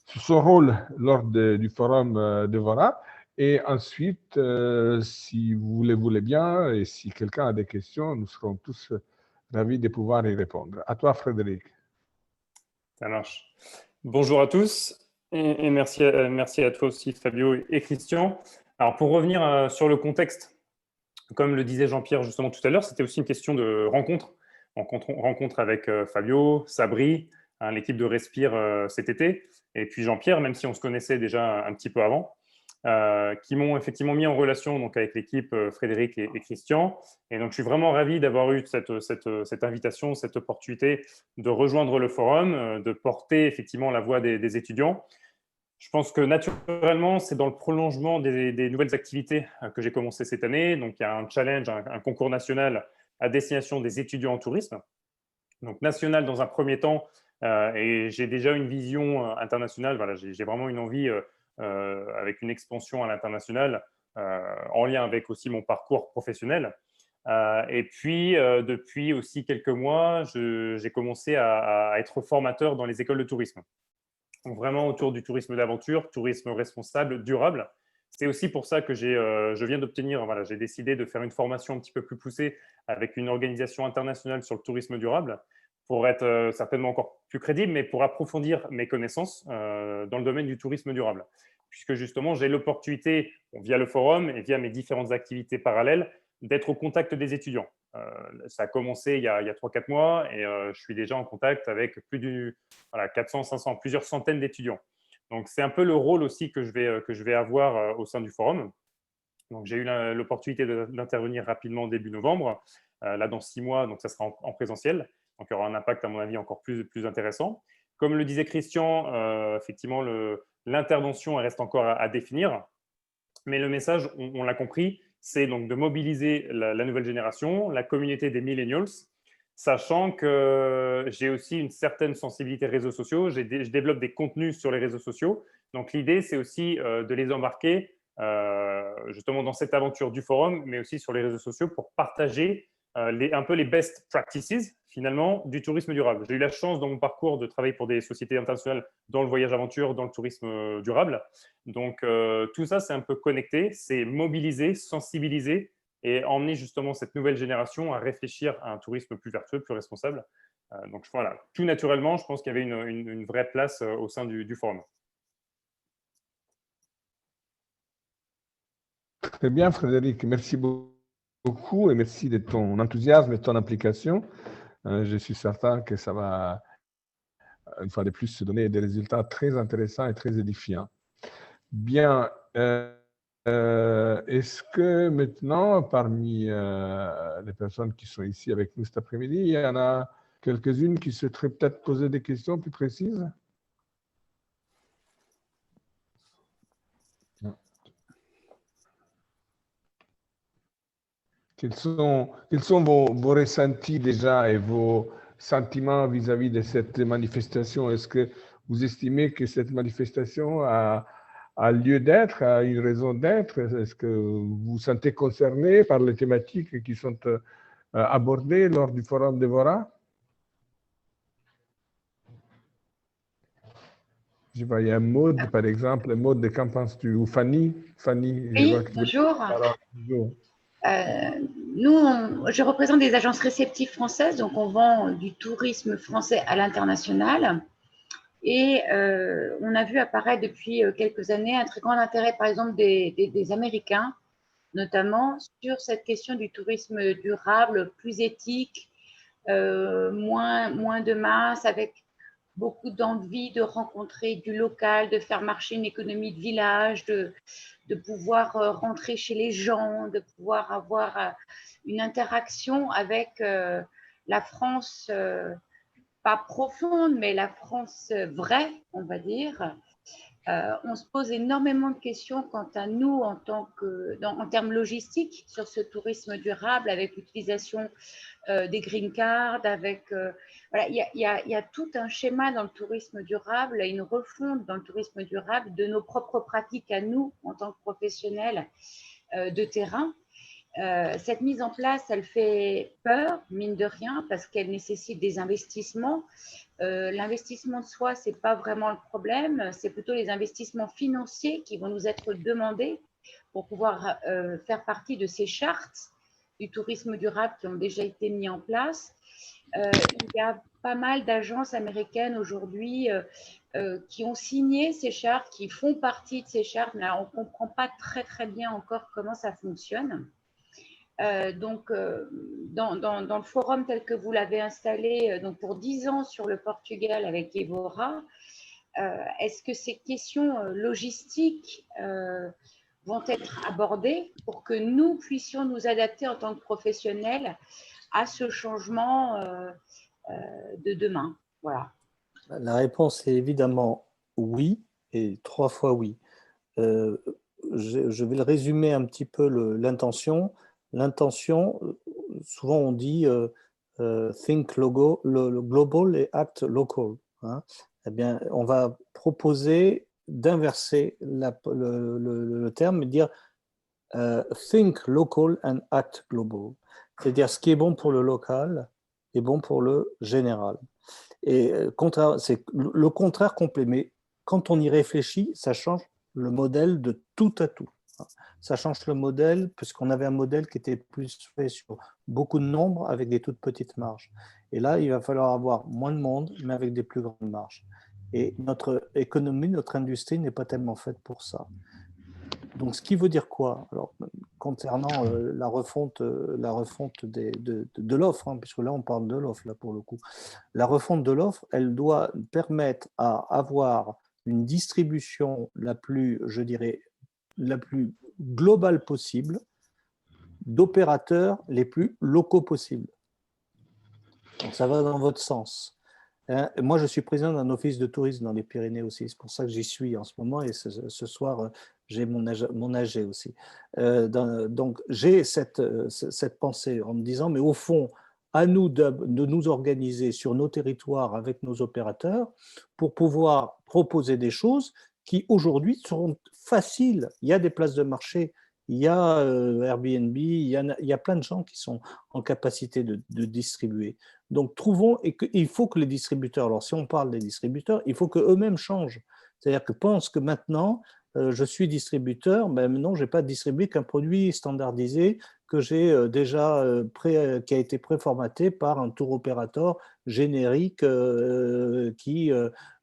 sur son rôle lors du forum d'Evora. Et ensuite, si vous le voulez bien, et si quelqu'un a des questions, nous serons tous ravi de pouvoir y répondre. À toi, Frédéric. Ça marche. Bonjour à tous et merci à toi aussi, Fabio et Christian. Alors, pour revenir sur le contexte, comme le disait Jean-Pierre justement tout à l'heure, c'était aussi une question de rencontre avec Fabio, Sabri, hein, l'équipe de Respire cet été, et puis Jean-Pierre, même si on se connaissait déjà un petit peu avant. Qui m'ont effectivement mis en relation donc, avec l'équipe Frédéric et Christian. Et donc, je suis vraiment ravi d'avoir eu cette invitation, cette opportunité de rejoindre le forum, de porter effectivement la voix des étudiants. Je pense que naturellement, c'est dans le prolongement des nouvelles activités que j'ai commencé cette année. Donc, il y a un challenge, un concours national à destination des étudiants en tourisme. Donc, national dans un premier temps, et j'ai déjà une vision internationale. Voilà, j'ai vraiment une envie avec une expansion à l'international en lien avec aussi mon parcours professionnel. Et puis, depuis aussi quelques mois, j'ai commencé à être formateur dans les écoles de tourisme. Donc, vraiment autour du tourisme d'aventure, tourisme responsable, durable. C'est aussi pour ça que je viens d'obtenir, voilà, j'ai décidé de faire une formation un petit peu plus poussée avec une organisation internationale sur le tourisme durable pour être certainement encore plus crédible, mais pour approfondir mes connaissances dans le domaine du tourisme durable. Puisque justement, j'ai l'opportunité, via le forum et via mes différentes activités parallèles, d'être au contact des étudiants. Ça a commencé il y a 3-4 mois et je suis déjà en contact avec plus de 400, 500, plusieurs centaines d'étudiants. Donc, c'est un peu le rôle aussi que je vais avoir au sein du forum. Donc, j'ai eu l'opportunité d'intervenir rapidement début novembre. Là, dans 6 mois, donc ça sera en présentiel. Donc, il y aura un impact, à mon avis, encore plus intéressant. Comme le disait Christian, effectivement, l'intervention reste encore à définir. Mais le message, on l'a compris, c'est donc de mobiliser la nouvelle génération, la communauté des millennials, sachant que j'ai aussi une certaine sensibilité réseaux sociaux. Je développe des contenus sur les réseaux sociaux. Donc, l'idée, c'est aussi de les embarquer justement dans cette aventure du forum, mais aussi sur les réseaux sociaux pour partager un peu les best practices, finalement, du tourisme durable. J'ai eu la chance, dans mon parcours, de travailler pour des sociétés internationales dans le voyage aventure, dans le tourisme durable. Donc, tout ça, c'est un peu connecté, c'est mobiliser, sensibiliser et emmener justement cette nouvelle génération à réfléchir à un tourisme plus vertueux, plus responsable. Donc, voilà, tout naturellement, je pense qu'il y avait une vraie place au sein du forum. Très bien, Frédéric. Merci beaucoup et merci de ton enthousiasme et de ton implication. Je suis certain que ça va, une fois de plus, se donner des résultats très intéressants et très édifiants. Bien. Est-ce que maintenant, parmi les personnes qui sont ici avec nous cet après-midi, il y en a quelques-unes qui souhaiteraient peut-être poser des questions plus précises? Quels sont vos ressentis déjà et vos sentiments vis-à-vis de cette manifestation? Est-ce que vous estimez que cette manifestation a lieu d'être, a une raison d'être? Est-ce que vous vous sentez concerné par les thématiques qui sont abordées lors du forum d'Evora? Je vois, il y a Maud, par exemple. Maud, qu'en penses-tu? Ou Fanny? Fanny, je vois Oui, que bonjour. bonjour. Je représente des agences réceptives françaises, donc on vend du tourisme français à l'international. Et on a vu apparaître depuis quelques années un très grand intérêt, par exemple, des Américains, notamment sur cette question du tourisme durable, plus éthique, moins de masse, avec beaucoup d'envie de rencontrer du local, de faire marcher une économie de village, de pouvoir rentrer chez les gens, de pouvoir avoir une interaction avec la France, pas profonde, mais la France vraie, on va dire. On se pose énormément de questions quant à nous en termes logistiques sur ce tourisme durable avec l'utilisation des green cards, voilà, il y a tout un schéma dans le tourisme durable, une refonte dans le tourisme durable de nos propres pratiques à nous en tant que professionnels de terrain. Cette mise en place, elle fait peur, mine de rien, parce qu'elle nécessite des investissements. L'investissement de soi, ce n'est pas vraiment le problème, c'est plutôt les investissements financiers qui vont nous être demandés pour pouvoir faire partie de ces chartes du tourisme durable qui ont déjà été mis en place. Il y a pas mal d'agences américaines aujourd'hui qui ont signé ces chartes, qui font partie de ces chartes, mais on ne comprend pas très très bien encore comment ça fonctionne. Donc, dans le forum tel que vous l'avez installé donc pour 10 ans sur le Portugal avec Evora, est-ce que ces questions logistiques vont être abordées pour que nous puissions nous adapter en tant que professionnels à ce changement de demain? Voilà. La réponse est évidemment oui, et 3 fois oui. Je vais le résumer un petit peu l'intention. L'intention, souvent on dit think global et act local. Hein. Eh bien, on va proposer d'inverser le terme et dire think local and act global. C'est-à-dire ce qui est bon pour le local est bon pour le général. Et c'est le contraire complet. Mais quand on y réfléchit, ça change le modèle de tout à tout. Ça change le modèle, puisqu'on avait un modèle qui était plus fait sur beaucoup de nombres avec des toutes petites marges. Et là, il va falloir avoir moins de monde, mais avec des plus grandes marges. Et notre économie, notre industrie n'est pas tellement faite pour ça. Donc, ce qui veut dire quoi? Alors, concernant la refonte de l'offre, hein, puisque là, on parle de l'offre, là, pour le coup. La refonte de l'offre, elle doit permettre à avoir une distribution la plus, je dirais, la plus globale possible d'opérateurs les plus locaux possibles. Donc, ça va dans votre sens. Moi, je suis président d'un office de tourisme dans les Pyrénées aussi. C'est pour ça que j'y suis en ce moment. Et ce soir, j'ai mon AG aussi. Donc, j'ai cette pensée en me disant, mais au fond, à nous de nous organiser sur nos territoires avec nos opérateurs pour pouvoir proposer des choses qui aujourd'hui seront faciles. Il y a des places de marché, il y a Airbnb, il y a plein de gens qui sont en capacité de distribuer. Donc, trouvons, et il faut que les distributeurs, alors si on parle des distributeurs, il faut qu'eux-mêmes changent. C'est-à-dire que pense que maintenant, je suis distributeur, ben non, je n'ai pas distribué qu'un produit standardisé que j'ai déjà qui a été préformaté par un tour opérateur générique qui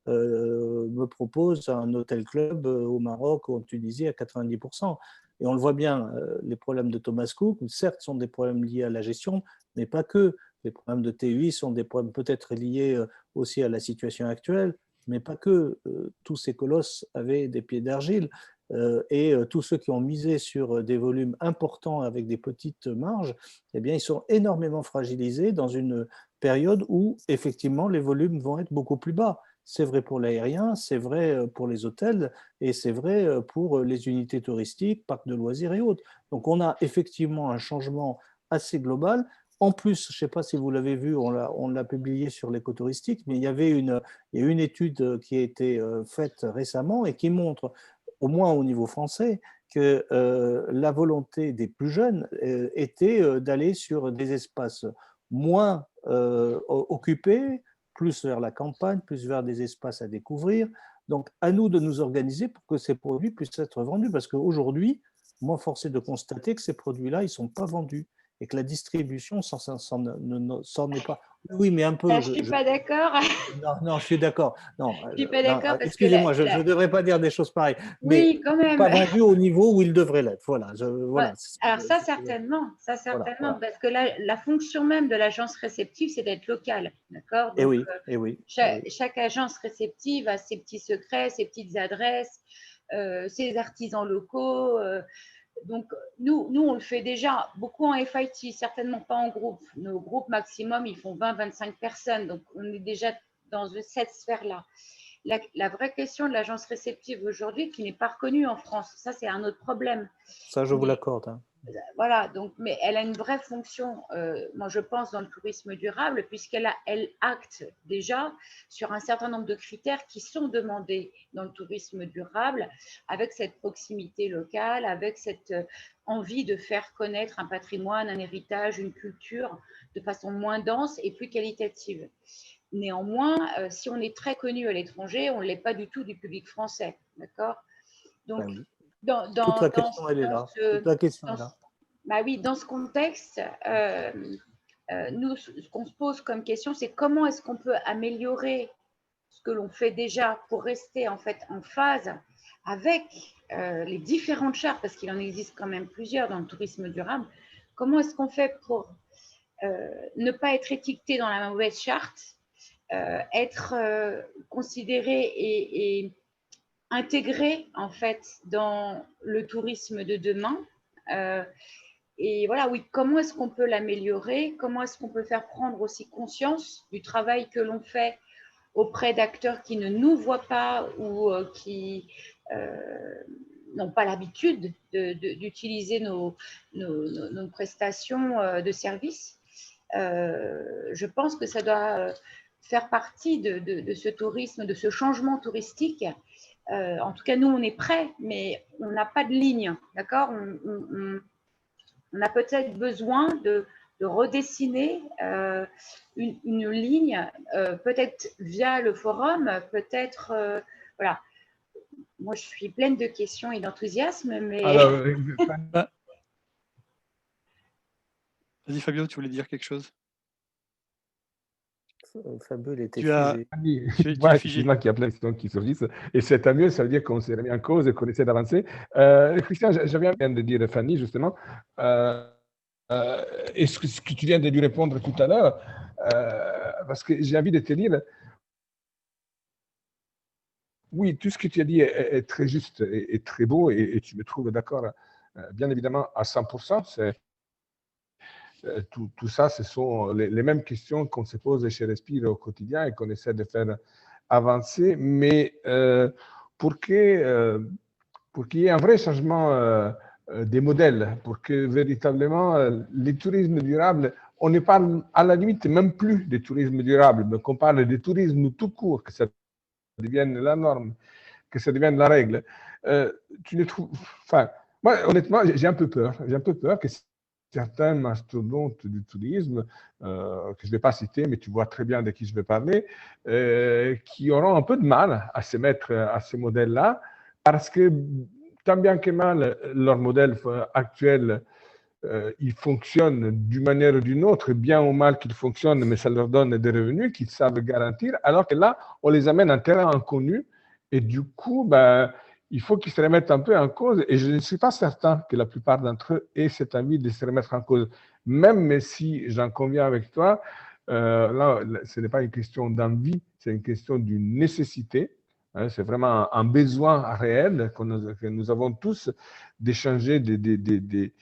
me propose un hôtel club au Maroc ou en Tunisie à 90%. Et on le voit bien, les problèmes de Thomas Cook, certes, sont des problèmes liés à la gestion, mais pas que. Les problèmes de TUI sont des problèmes peut-être liés aussi à la situation actuelle, mais pas que. Tous ces colosses avaient des pieds d'argile et tous ceux qui ont misé sur des volumes importants avec des petites marges, eh bien, ils sont énormément fragilisés dans une période où, effectivement, les volumes vont être beaucoup plus bas. C'est vrai pour l'aérien, c'est vrai pour les hôtels et c'est vrai pour les unités touristiques, parcs de loisirs et autres. Donc, on a effectivement un changement assez global. En plus, je ne sais pas si vous l'avez vu, on l'a publié sur l'écotouristique, mais il y a une étude qui a été faite récemment et qui montre, au moins au niveau français, que la volonté des plus jeunes était d'aller sur des espaces moins occupés, plus vers la campagne, plus vers des espaces à découvrir. Donc, à nous de nous organiser pour que ces produits puissent être vendus, parce qu'aujourd'hui, moi, force est de constater que ces produits-là, ils ne sont pas vendus et que la distribution s'en est pas. Oui, mais un peu. Là, je ne suis pas d'accord. Non, je suis d'accord. Non, je suis pas d'accord parce excusez-moi, je ne devrais pas dire des choses pareilles. Oui, mais quand même. Pas vendu au niveau où il devrait l'être. Voilà. Voilà. Alors ça, certainement. Ça, certainement. Voilà. Parce que la fonction même de l'agence réceptive, c'est d'être locale. D'accord. Et oui, et oui. Chaque agence réceptive a ses petits secrets, ses petites adresses, ses artisans locaux. Donc, nous, on le fait déjà beaucoup en FIT, certainement pas en groupe. Nos groupes maximum, ils font 20-25 personnes. Donc, on est déjà dans cette sphère-là. la vraie question de l'agence réceptive aujourd'hui qui n'est pas reconnue en France. Ça, c'est un autre problème. Ça, je vous l'accorde. Hein. Voilà, donc, mais elle a une vraie fonction, moi je pense, dans le tourisme durable, puisqu'elle acte déjà sur un certain nombre de critères qui sont demandés dans le tourisme durable, avec cette proximité locale, avec cette envie de faire connaître un patrimoine, un héritage, une culture de façon moins dense et plus qualitative. Néanmoins, si on est très connu à l'étranger, on ne l'est pas du tout du public français, d'accord? Donc, ben oui. Toute la question, elle est là. Toute la question est là. Bah oui, dans ce contexte, nous, ce qu'on se pose comme question, c'est comment est-ce qu'on peut améliorer ce que l'on fait déjà pour rester en fait en phase avec les différentes chartes, parce qu'il en existe quand même plusieurs dans le tourisme durable. Comment est-ce qu'on fait pour ne pas être étiqueté dans la mauvaise charte, être considéré et intégré en fait dans le tourisme de demain. Et voilà, oui, comment est-ce qu'on peut l'améliorer? Comment est-ce qu'on peut faire prendre aussi conscience du travail que l'on fait auprès d'acteurs qui ne nous voient pas ou qui n'ont pas l'habitude d'utiliser nos prestations de services? Je pense que ça doit faire partie de ce tourisme, de ce changement touristique. En tout cas, nous, on est prêts, mais on n'a pas de ligne, d'accord? On a peut-être besoin de redessiner une ligne, peut-être via le forum, peut-être, voilà. Moi, je suis pleine de questions et d'enthousiasme, mais… Alors, vas-y Fabio, tu voulais dire quelque chose? Fabio, il était figé. C'est moi qui a plein de questions qui surgissent. Et c'est tant mieux, ça veut dire qu'on s'est remis en cause et qu'on essaie d'avancer. Christian, je viens de dire Fanny, justement, et ce que tu viens de lui répondre tout à l'heure, parce que j'ai envie de te dire, oui, tout ce que tu as dit est très juste et très beau, et tu me trouves d'accord, bien évidemment, à 100%. Tout ça, ce sont les mêmes questions qu'on se pose chez Respire au quotidien et qu'on essaie de faire avancer. Mais pour qu'il y ait un vrai changement des modèles, pour que véritablement les tourismes durables, on ne parle à la limite même plus de tourisme durable, mais qu'on parle de tourisme tout court, que ça devienne la norme, que ça devienne la règle. Tu ne trouves, enfin, moi, honnêtement, j'ai un peu peur. J'ai un peu peur que certains mastodontes du tourisme, que je ne vais pas citer, mais tu vois très bien de qui je vais parler, qui auront un peu de mal à se mettre à ce modèle-là, parce que tant bien que mal, leur modèle actuel, il fonctionne d'une manière ou d'une autre, bien ou mal qu'il fonctionne, mais ça leur donne des revenus qu'ils savent garantir, alors que là, on les amène en terrain inconnu, et du coup, ben, il faut qu'ils se remettent un peu en cause, et je ne suis pas certain que la plupart d'entre eux aient cette envie de se remettre en cause, même si j'en conviens avec toi, là, ce n'est pas une question d'envie, c'est une question d'une nécessité. Hein, c'est vraiment un besoin réel que nous avons tous d'échanger des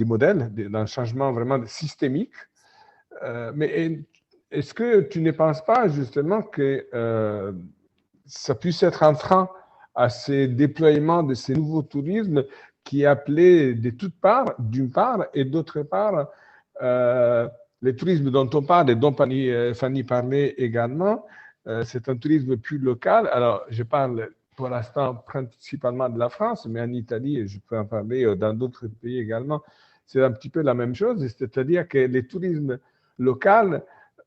modèles, d'un changement vraiment systémique. Mais est-ce que tu ne penses pas justement que ça puisse être un frein à ces déploiements de ces nouveaux tourismes qui est appelé de toutes parts, d'une part, et d'autre part, les tourismes dont on parle et dont Fanny parlait également, c'est un tourisme plus local. Alors, je parle pour l'instant principalement de la France, mais en Italie, et je peux en parler dans d'autres pays également, c'est un petit peu la même chose, c'est-à-dire que les tourismes locaux,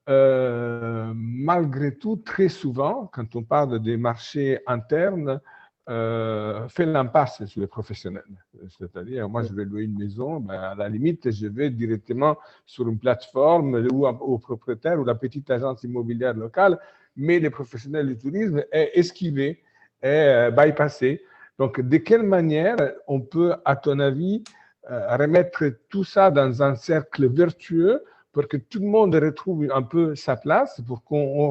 malgré tout, très souvent, quand on parle des marchés internes, fait l'impasse sur les professionnels. C'est-à-dire, moi, je vais louer une maison, ben, à la limite, je vais directement sur une plateforme ou au propriétaire ou la petite agence immobilière locale, mais les professionnels du tourisme est esquivé, est bypassé. Donc, de quelle manière on peut, à ton avis, remettre tout ça dans un cercle vertueux pour que tout le monde retrouve un peu sa place, pour qu'on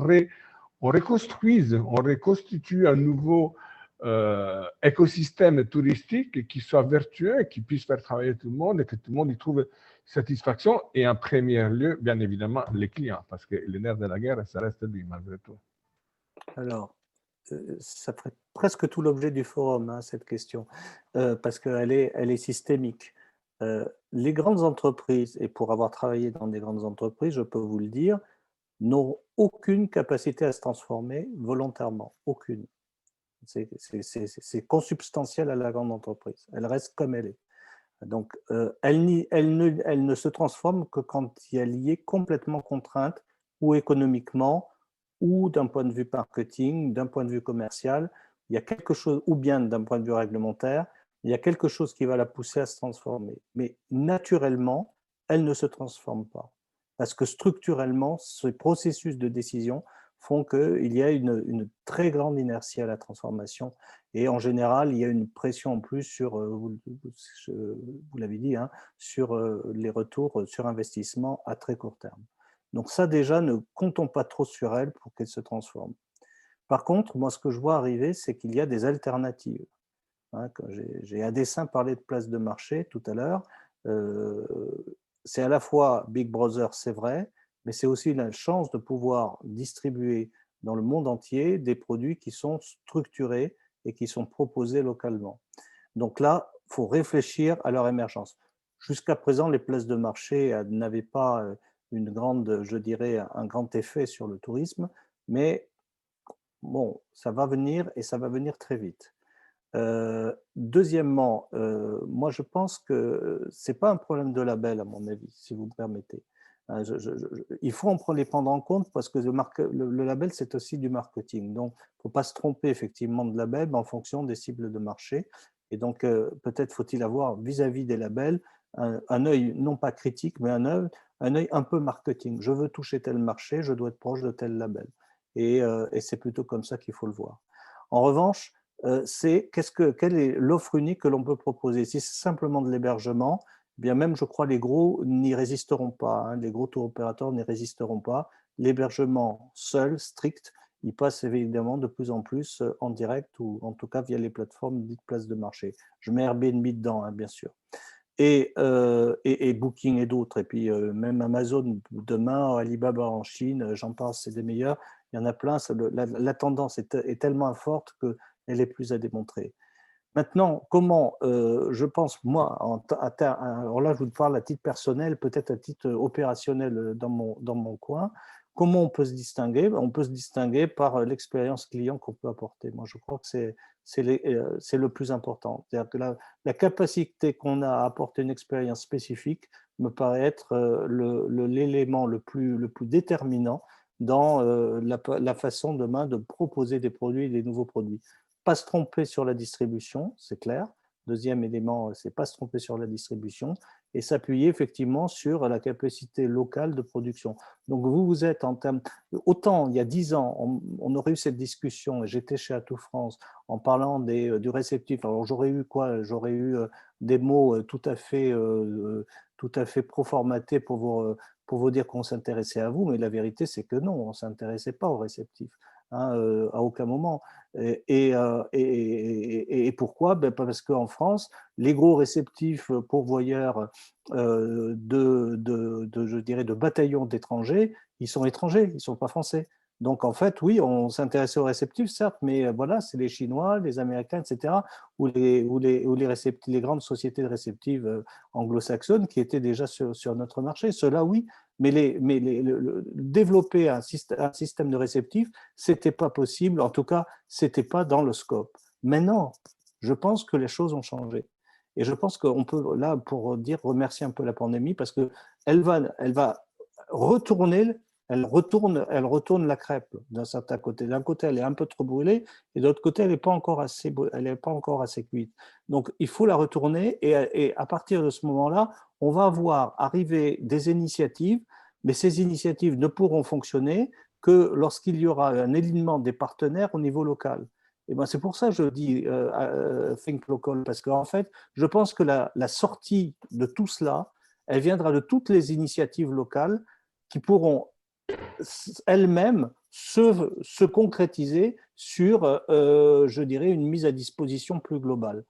reconstruise, on reconstitue un nouveau écosystème touristique qui soit vertueux, qui puisse faire travailler tout le monde et que tout le monde y trouve satisfaction. Et en premier lieu, bien évidemment, les clients, parce que le nerf de la guerre, ça reste lui, malgré tout. Alors, ça ferait presque tout l'objet du forum, hein, cette question, parce qu'elle est systémique. Les grandes entreprises, et pour avoir travaillé dans des grandes entreprises, je peux vous le dire, n'ont aucune capacité à se transformer volontairement, aucune. C'est consubstantiel à la grande entreprise. Elle reste comme elle est. Donc, elle ne se transforme que quand elle y est complètement contrainte, ou économiquement, ou d'un point de vue marketing, d'un point de vue commercial. Il y a quelque chose, ou bien d'un point de vue réglementaire, il y a quelque chose qui va la pousser à se transformer. Mais naturellement, elle ne se transforme pas. Parce que structurellement, ces processus de décision font qu'il y a une très grande inertie à la transformation. Et en général, il y a une pression en plus sur, vous l'avez dit, hein, sur les retours sur investissement à très court terme. Donc ça déjà, ne comptons pas trop sur elle pour qu'elle se transforme. Par contre, moi ce que je vois arriver, c'est qu'il y a des alternatives. Hein, j'ai à dessein parlé de place de marché tout à l'heure. C'est à la fois Big Brother, c'est vrai, mais c'est aussi la chance de pouvoir distribuer dans le monde entier des produits qui sont structurés et qui sont proposés localement. Donc là, il faut réfléchir à leur émergence. Jusqu'à présent, les places de marché n'avaient pas une grande, je dirais, un grand effet sur le tourisme, mais bon, ça va venir et ça va venir très vite. Deuxièmement, moi je pense que ce n'est pas un problème de label à mon avis, si vous me permettez. Il faut les prendre en compte parce que le label c'est aussi du marketing. Donc il ne faut pas se tromper effectivement de label mais en fonction des cibles de marché. Et donc peut-être faut-il avoir vis-à-vis des labels un œil non pas critique mais un œil un peu marketing. Je veux toucher tel marché, je dois être proche de tel label. Et c'est plutôt comme ça qu'il faut le voir. En revanche, c'est quelle est l'offre unique que l'on peut proposer. Si c'est simplement de l'hébergement, eh bien même je crois les gros n'y résisteront pas, hein, les gros tour opérateurs n'y résisteront pas. L'hébergement seul, strict, il passe évidemment de plus en plus en direct ou en tout cas via les plateformes dites places de marché. Je mets Airbnb dedans, hein, bien sûr. Et Booking et d'autres, et puis même Amazon demain, Alibaba en Chine, j'en pense, c'est des meilleurs. Il y en a plein, la tendance est tellement forte qu'elle est plus à démontrer. Maintenant, comment, je pense, moi, alors là je vous parle à titre personnel, peut-être à titre opérationnel dans mon coin, comment on peut se distinguer? On peut se distinguer par l'expérience client qu'on peut apporter. Moi, je crois que c'est le plus important. C'est-à-dire que la capacité qu'on a à apporter une expérience spécifique me paraît être l'élément le plus déterminant dans la façon demain de proposer des produits et des nouveaux produits. Pas se tromper sur la distribution, c'est clair. Deuxième élément, c'est pas se tromper sur la distribution et s'appuyer effectivement sur la capacité locale de production. Donc vous êtes en termes, autant il y a 10 ans, on aurait eu cette discussion, et j'étais chez Atout France, en parlant du réceptif. Alors j'aurais eu quoi? J'aurais eu des mots tout à fait pro-formatés pour vous dire qu'on s'intéressait à vous, mais la vérité c'est que non, on ne s'intéressait pas au réceptif. Hein, à aucun moment. Et pourquoi? Ben parce qu'en France, les gros réceptifs pourvoyeurs je dirais, de bataillons d'étrangers, ils sont étrangers, ils ne sont pas français. Donc en fait, oui, on s'intéressait aux réceptifs, certes, mais voilà, c'est les Chinois, les Américains, etc., ou les grandes sociétés de réceptives anglo-saxonnes qui étaient déjà sur notre marché. Ceux-là, oui, mais développer un système de réceptif, ce n'était pas possible, en tout cas, ce n'était pas dans le scope. Maintenant, je pense que les choses ont changé. Et je pense qu'on peut, là, pour dire, remercier un peu la pandémie, parce qu'elle va retourner, elle retourne la crêpe d'un certain côté. D'un côté, elle est un peu trop brûlée, et de l'autre côté, elle n'est pas encore assez cuite. Donc, il faut la retourner, et à partir de ce moment-là, on va voir arriver des initiatives, mais ces initiatives ne pourront fonctionner que lorsqu'il y aura un alignement des partenaires au niveau local. Et ben c'est pour ça que je dis Think Local, parce qu'en fait, je pense que la sortie de tout cela, elle viendra de toutes les initiatives locales qui pourront elles-mêmes se concrétiser sur, je dirais, une mise à disposition plus globale.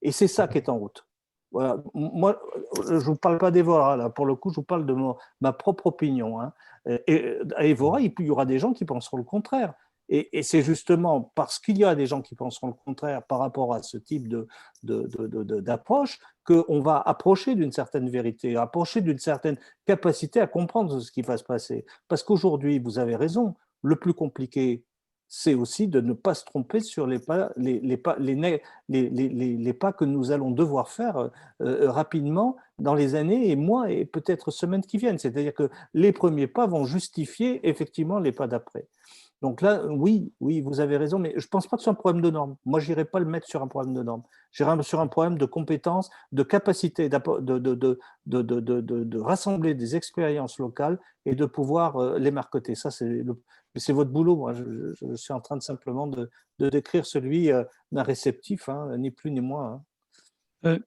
Et c'est ça qui est en route. Voilà. Moi, je ne vous parle pas d'Evora, là, pour le coup, je vous parle de ma propre opinion. Hein. Et à Evora, il y aura des gens qui penseront le contraire. Et c'est justement parce qu'il y a des gens qui penseront le contraire par rapport à ce type d'approche qu'on va approcher d'une certaine vérité, approcher d'une certaine capacité à comprendre ce qui va se passer. Parce qu'aujourd'hui, vous avez raison, le plus compliqué, c'est aussi de ne pas se tromper sur les pas que nous allons devoir faire rapidement dans les années et mois et peut-être semaines qui viennent. C'est-à-dire que les premiers pas vont justifier effectivement les pas d'après. Donc là, oui, vous avez raison, mais je ne pense pas que ce soit un problème de normes. Moi, je n'irai pas le mettre sur un problème de normes. J'irai sur un problème de compétences, de capacité de rassembler des expériences locales et de pouvoir les marketer. Ça, c'est votre boulot. Moi, je suis en train simplement de décrire celui d'un réceptif, hein, ni plus ni moins. Hein.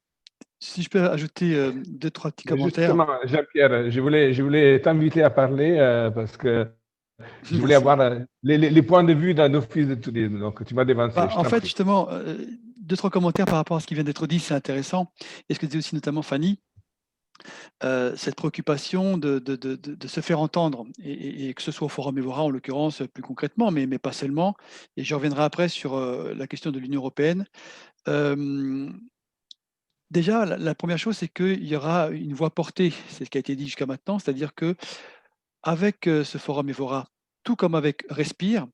Si je peux ajouter 2-3 petits commentaires. Justement, Jean-Pierre, je voulais t'inviter à parler parce que je voulais avoir les points de vue d'un office de tourisme. Donc, tu m'as dévancé. En fait, justement, 2-3 commentaires par rapport à ce qui vient d'être dit, c'est intéressant. Et ce que disait aussi notamment Fanny, cette préoccupation de se faire entendre, et que ce soit au Forum Évora en l'occurrence plus concrètement, mais pas seulement. Et je reviendrai après sur la question de l'Union européenne. Déjà, la première chose, c'est qu'il y aura une voix portée, c'est ce qui a été dit jusqu'à maintenant, c'est-à-dire qu'avec ce Forum Évora, tout comme avec Respire,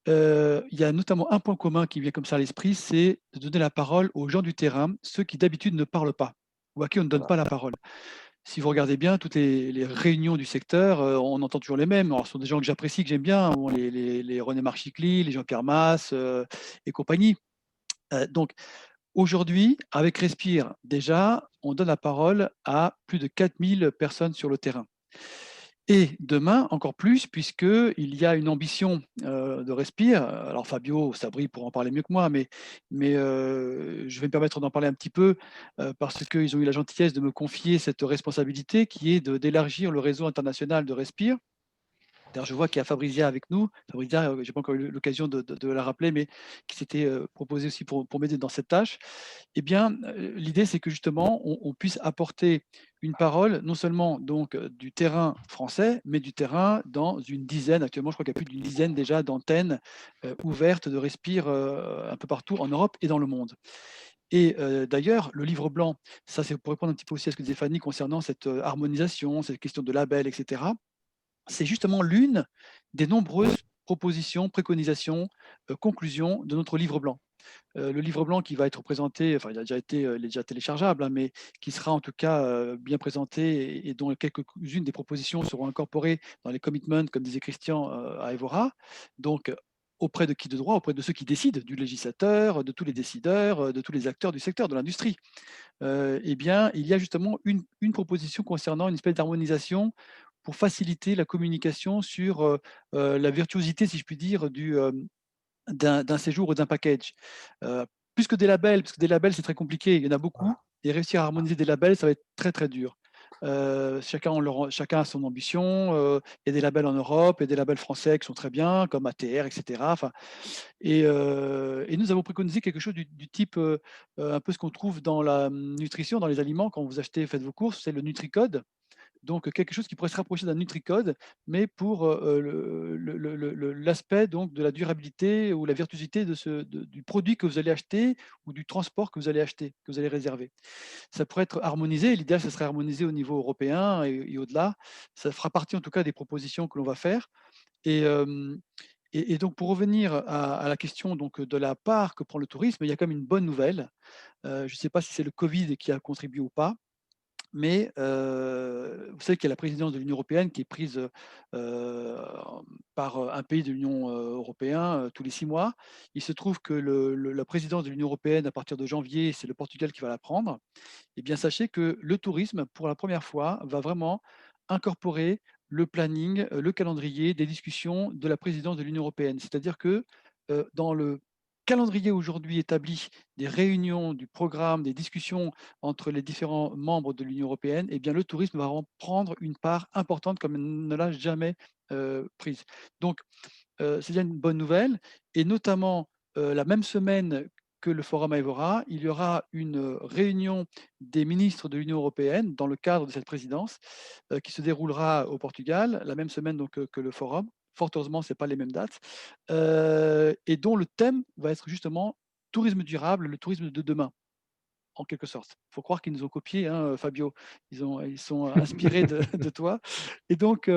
il y a notamment un point commun qui vient comme ça à l'esprit, c'est de donner la parole aux gens du terrain, ceux qui d'habitude ne parlent pas, ou à qui on ne donne pas la parole. Si vous regardez bien, toutes les réunions du secteur, on entend toujours les mêmes. Alors, ce sont des gens que j'apprécie, que j'aime bien, les René Marchicli, les Jean-Pierre Masse et compagnie. Donc, aujourd'hui, avec Respire, déjà, on donne la parole à plus de 4000 personnes sur le terrain. Et demain, encore plus, puisqu'il y a une ambition de Respire. Alors Fabio, Sabri pourront en parler mieux que moi, mais je vais me permettre d'en parler un petit peu parce qu'ils ont eu la gentillesse de me confier cette responsabilité qui est d'élargir le réseau international de Respire. D'ailleurs, je vois qu'il y a Fabrizia avec nous. Fabrizia, je n'ai pas encore eu l'occasion de la rappeler, mais qui s'était proposé aussi pour m'aider dans cette tâche. Eh bien, l'idée, c'est que justement, on puisse apporter une parole, non seulement donc du terrain français, mais du terrain dans une dizaine, actuellement, je crois qu'il y a plus d'une dizaine déjà d'antennes ouvertes de Respire un peu partout en Europe et dans le monde. Et d'ailleurs, le livre blanc, ça c'est pour répondre un petit peu aussi à ce que disait Fanny concernant cette harmonisation, cette question de label, etc. C'est justement l'une des nombreuses propositions, préconisations, conclusions de notre livre blanc. Le livre blanc qui va être présenté, enfin il est déjà téléchargeable, hein, mais qui sera en tout cas bien présenté et dont quelques-unes des propositions seront incorporées dans les commitments, comme disait Christian, à Evora. Donc, auprès de qui de droit? Auprès de ceux qui décident, du législateur, de tous les décideurs, de tous les acteurs du secteur, de l'industrie. Eh bien, il y a justement une proposition concernant une espèce d'harmonisation pour faciliter la communication sur la virtuosité, si je puis dire, d'un séjour ou d'un package. Plus que des labels, parce que des labels, c'est très compliqué, il y en a beaucoup, et réussir à harmoniser des labels, ça va être très très dur. Chacun a son ambition, il y a des labels en Europe, il y a des labels français qui sont très bien, comme ATR, etc. Enfin, et nous avons préconisé quelque chose du type, un peu ce qu'on trouve dans la nutrition, dans les aliments, quand vous faites vos courses, c'est le NutriCode. Donc quelque chose qui pourrait se rapprocher d'un NutriCode, mais pour l'aspect donc de la durabilité ou la virtuosité du produit que vous allez acheter ou du transport que vous allez acheter, que vous allez réserver. Ça pourrait être harmonisé. L'idéal, ce serait harmonisé au niveau européen et au-delà. Ça fera partie en tout cas des propositions que l'on va faire. Et donc pour revenir à la question donc, de la part que prend le tourisme, il y a quand même une bonne nouvelle. Je ne sais pas si c'est le Covid qui a contribué ou pas. Mais vous savez qu'il y a la présidence de l'Union européenne qui est prise par un pays de l'Union européenne tous les 6 mois. Il se trouve que la présidence de l'Union européenne, à partir de janvier, c'est le Portugal qui va la prendre. Eh bien, sachez que le tourisme, pour la première fois, va vraiment incorporer le planning, le calendrier des discussions de la présidence de l'Union européenne. C'est-à-dire que dans le calendrier aujourd'hui établi des réunions, du programme, des discussions entre les différents membres de l'Union européenne, eh bien, le tourisme va prendre une part importante comme il ne l'a jamais prise. Donc, c'est déjà une bonne nouvelle. Et notamment, la même semaine que le Forum Évora, il y aura une réunion des ministres de l'Union européenne dans le cadre de cette présidence qui se déroulera au Portugal, la même semaine donc, que le Forum. fort heureusement, ce n'est pas les mêmes dates, et dont le thème va être justement tourisme durable, le tourisme de demain, en quelque sorte. Il faut croire qu'ils nous ont copiés, hein, Fabio. Ils sont inspirés de toi. Et donc,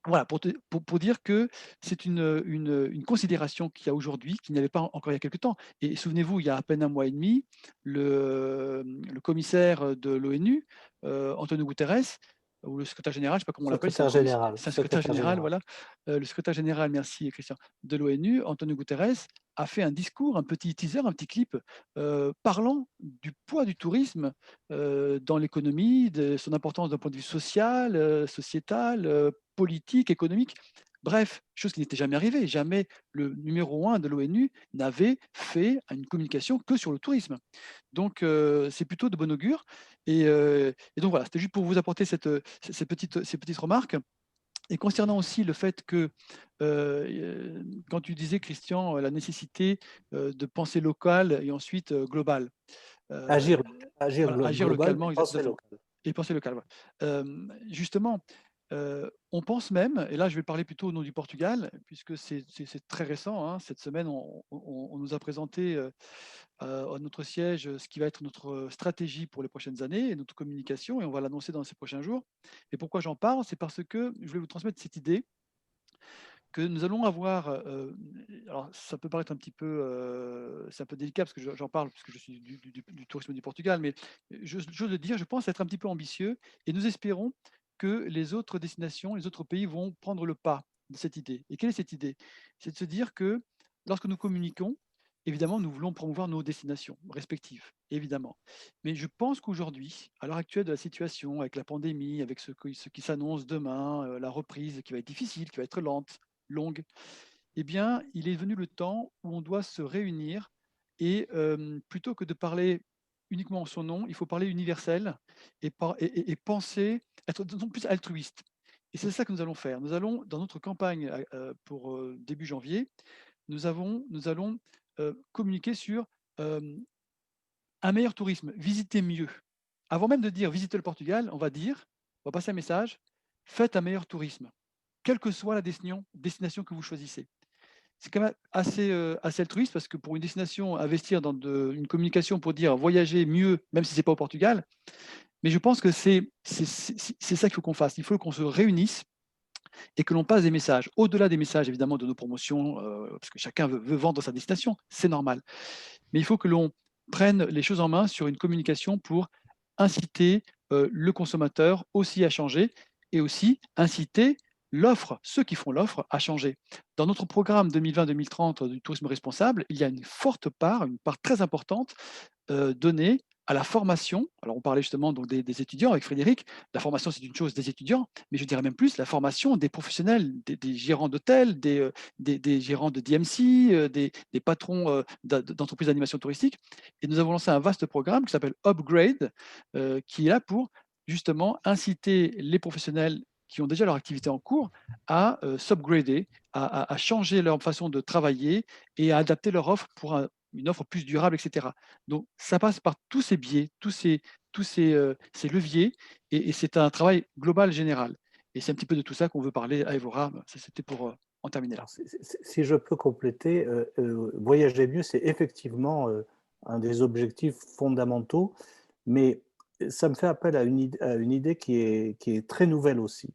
voilà, pour dire que c'est une considération qu'il y a aujourd'hui, qu'il n'y avait pas encore il y a quelques temps. Et souvenez-vous, il y a à peine un mois et demi, le commissaire de l'ONU, Antonio Guterres, ou le secrétaire général, je ne sais pas comment on l'appelle, Secrétaire général. c'est un secrétaire général, voilà. Le secrétaire général, merci Christian, de l'ONU, Antonio Guterres, a fait un discours, un petit teaser, un petit clip, parlant du poids du tourisme dans l'économie, de son importance d'un point de vue social, sociétal, politique, économique. Bref, chose qui n'était jamais arrivée. Jamais le numéro 1 de l'ONU n'avait fait une communication que sur le tourisme. Donc, c'est plutôt de bon augure. Et donc, voilà, c'était juste pour vous apporter ces petites remarques. Et concernant aussi le fait que, quand tu disais, Christian, la nécessité de penser local et ensuite global. Agir Voilà, agir global, localement, penser exactement. local. Et penser local, voilà. Justement, on pense même, et là je vais parler plutôt au nom du Portugal, puisque c'est très récent, hein, cette semaine on nous a présenté à notre siège ce qui va être notre stratégie pour les prochaines années et notre communication, et on va l'annoncer dans ces prochains jours. Et pourquoi j'en parle? C'est parce que je voulais vous transmettre cette idée que nous allons avoir, alors ça peut paraître un petit peu, c'est un peu délicat parce que j'en parle parce que je suis du tourisme du Portugal, mais j'ose le dire, je pense être un petit peu ambitieux, et nous espérons que les autres destinations, les autres pays vont prendre le pas de cette idée. Et quelle est cette idée? C'est de se dire que lorsque nous communiquons, évidemment, nous voulons promouvoir nos destinations respectives, évidemment. Mais je pense qu'aujourd'hui, à l'heure actuelle de la situation, avec la pandémie, avec ce qui s'annonce demain, la reprise qui va être difficile, qui va être lente, longue, eh bien, il est venu le temps où on doit se réunir et plutôt que de parler uniquement en son nom, il faut parler universel et penser, être d'autant plus altruiste. Et c'est ça que nous allons faire. Nous allons, dans notre campagne pour début janvier, nous allons communiquer sur un meilleur tourisme, visiter mieux. Avant même de dire visiter le Portugal, on va passer un message, faites un meilleur tourisme, quelle que soit la destination que vous choisissez. C'est quand même assez altruiste, parce que pour une destination, investir dans une communication pour dire voyager mieux, même si ce n'est pas au Portugal, mais je pense que c'est ça qu'il faut qu'on fasse. Il faut qu'on se réunisse et que l'on passe des messages, au-delà des messages évidemment de nos promotions, parce que chacun veut vendre sa destination, c'est normal. Mais il faut que l'on prenne les choses en main sur une communication pour inciter le consommateur aussi à changer, et aussi inciter ceux qui font l'offre à changer. Dans notre programme 2020-2030 du tourisme responsable, il y a une part très importante donnée à la formation. Alors on parlait justement donc des étudiants avec Frédéric. La formation, c'est une chose des étudiants, mais je dirais même plus la formation des professionnels, des gérants d'hôtels, des gérants de DMC, des patrons d'entreprises d'animation touristique. Et nous avons lancé un vaste programme qui s'appelle Upgrade, qui est là pour justement inciter les professionnels qui ont déjà leur activité en cours à s'upgrader, à changer leur façon de travailler et à adapter leur offre pour une offre plus durable, etc. Donc, ça passe par tous ces biais, tous ces leviers, et c'est un travail global, général. Et c'est un petit peu de tout ça qu'on veut parler à Evora. C'était pour en terminer là. Alors, si je peux compléter, voyager mieux, c'est effectivement un des objectifs fondamentaux, mais ça me fait appel à une idée qui est très nouvelle aussi.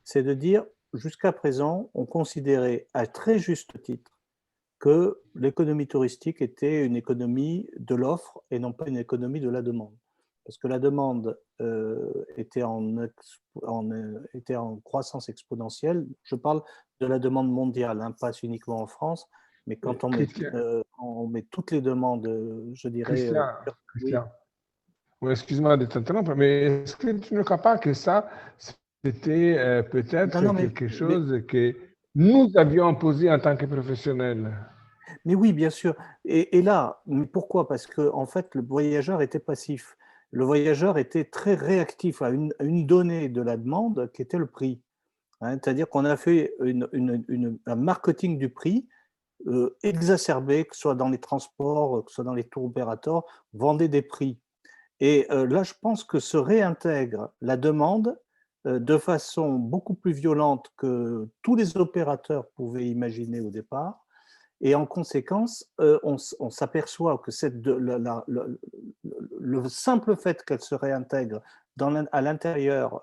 C'est de dire, jusqu'à présent, on considérait à très juste titre que l'économie touristique était une économie de l'offre et non pas une économie de la demande. Parce que la demande était en croissance exponentielle. Je parle de la demande mondiale, hein, pas uniquement en France, mais quand on met toutes les demandes, je dirais… Christian, oui, excuse-moi de t'interrompre, mais est-ce que tu ne crois pas que ça, c'était peut-être quelque chose que nous avions imposé en tant que professionnels? Mais oui, bien sûr. Et là, mais pourquoi? Parce que en fait, le voyageur était passif. Le voyageur était très réactif à une donnée de la demande qui était le prix. Hein, c'est-à-dire qu'on a fait un marketing du prix exacerbé, que ce soit dans les transports, que ce soit dans les tours opérateurs, vendait des prix. Et là, je pense que se réintègre la demande de façon beaucoup plus violente que tous les opérateurs pouvaient imaginer au départ. Et en conséquence, on s'aperçoit que le simple fait qu'elle se réintègre à l'intérieur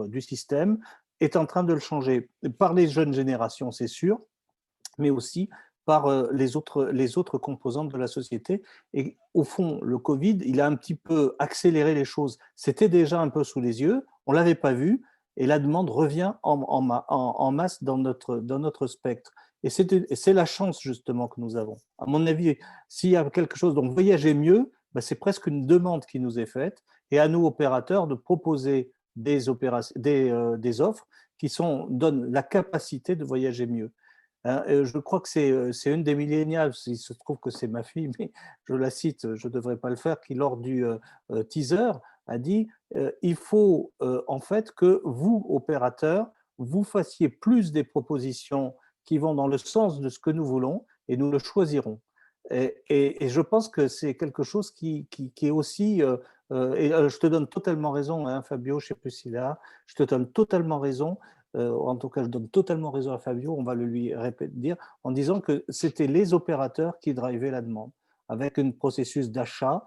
du système est en train de le changer. Par les jeunes générations, c'est sûr, mais aussi par les autres composantes de la société. Et au fond, le Covid, il a un petit peu accéléré les choses. C'était déjà un peu sous les yeux, on ne l'avait pas vu, et la demande revient en masse dans notre spectre. Et c'est la chance justement que nous avons. À mon avis, s'il y a quelque chose, donc voyager mieux, ben c'est presque une demande qui nous est faite, et à nous opérateurs de proposer des offres qui donnent la capacité de voyager mieux. Je crois que c'est une des milléniales, il se trouve que c'est ma fille, mais je la cite, je ne devrais pas le faire, qui lors du teaser a dit il faut en fait que vous, opérateurs, vous fassiez plus des propositions qui vont dans le sens de ce que nous voulons et nous le choisirons. Et je pense que c'est quelque chose qui est aussi, je te donne totalement raison, hein, Fabio, je ne sais plus s'il est là, je te donne totalement raison, en tout cas je donne totalement raison à Fabio, on va le lui dire, en disant que c'était les opérateurs qui drivaient la demande, avec un processus d'achat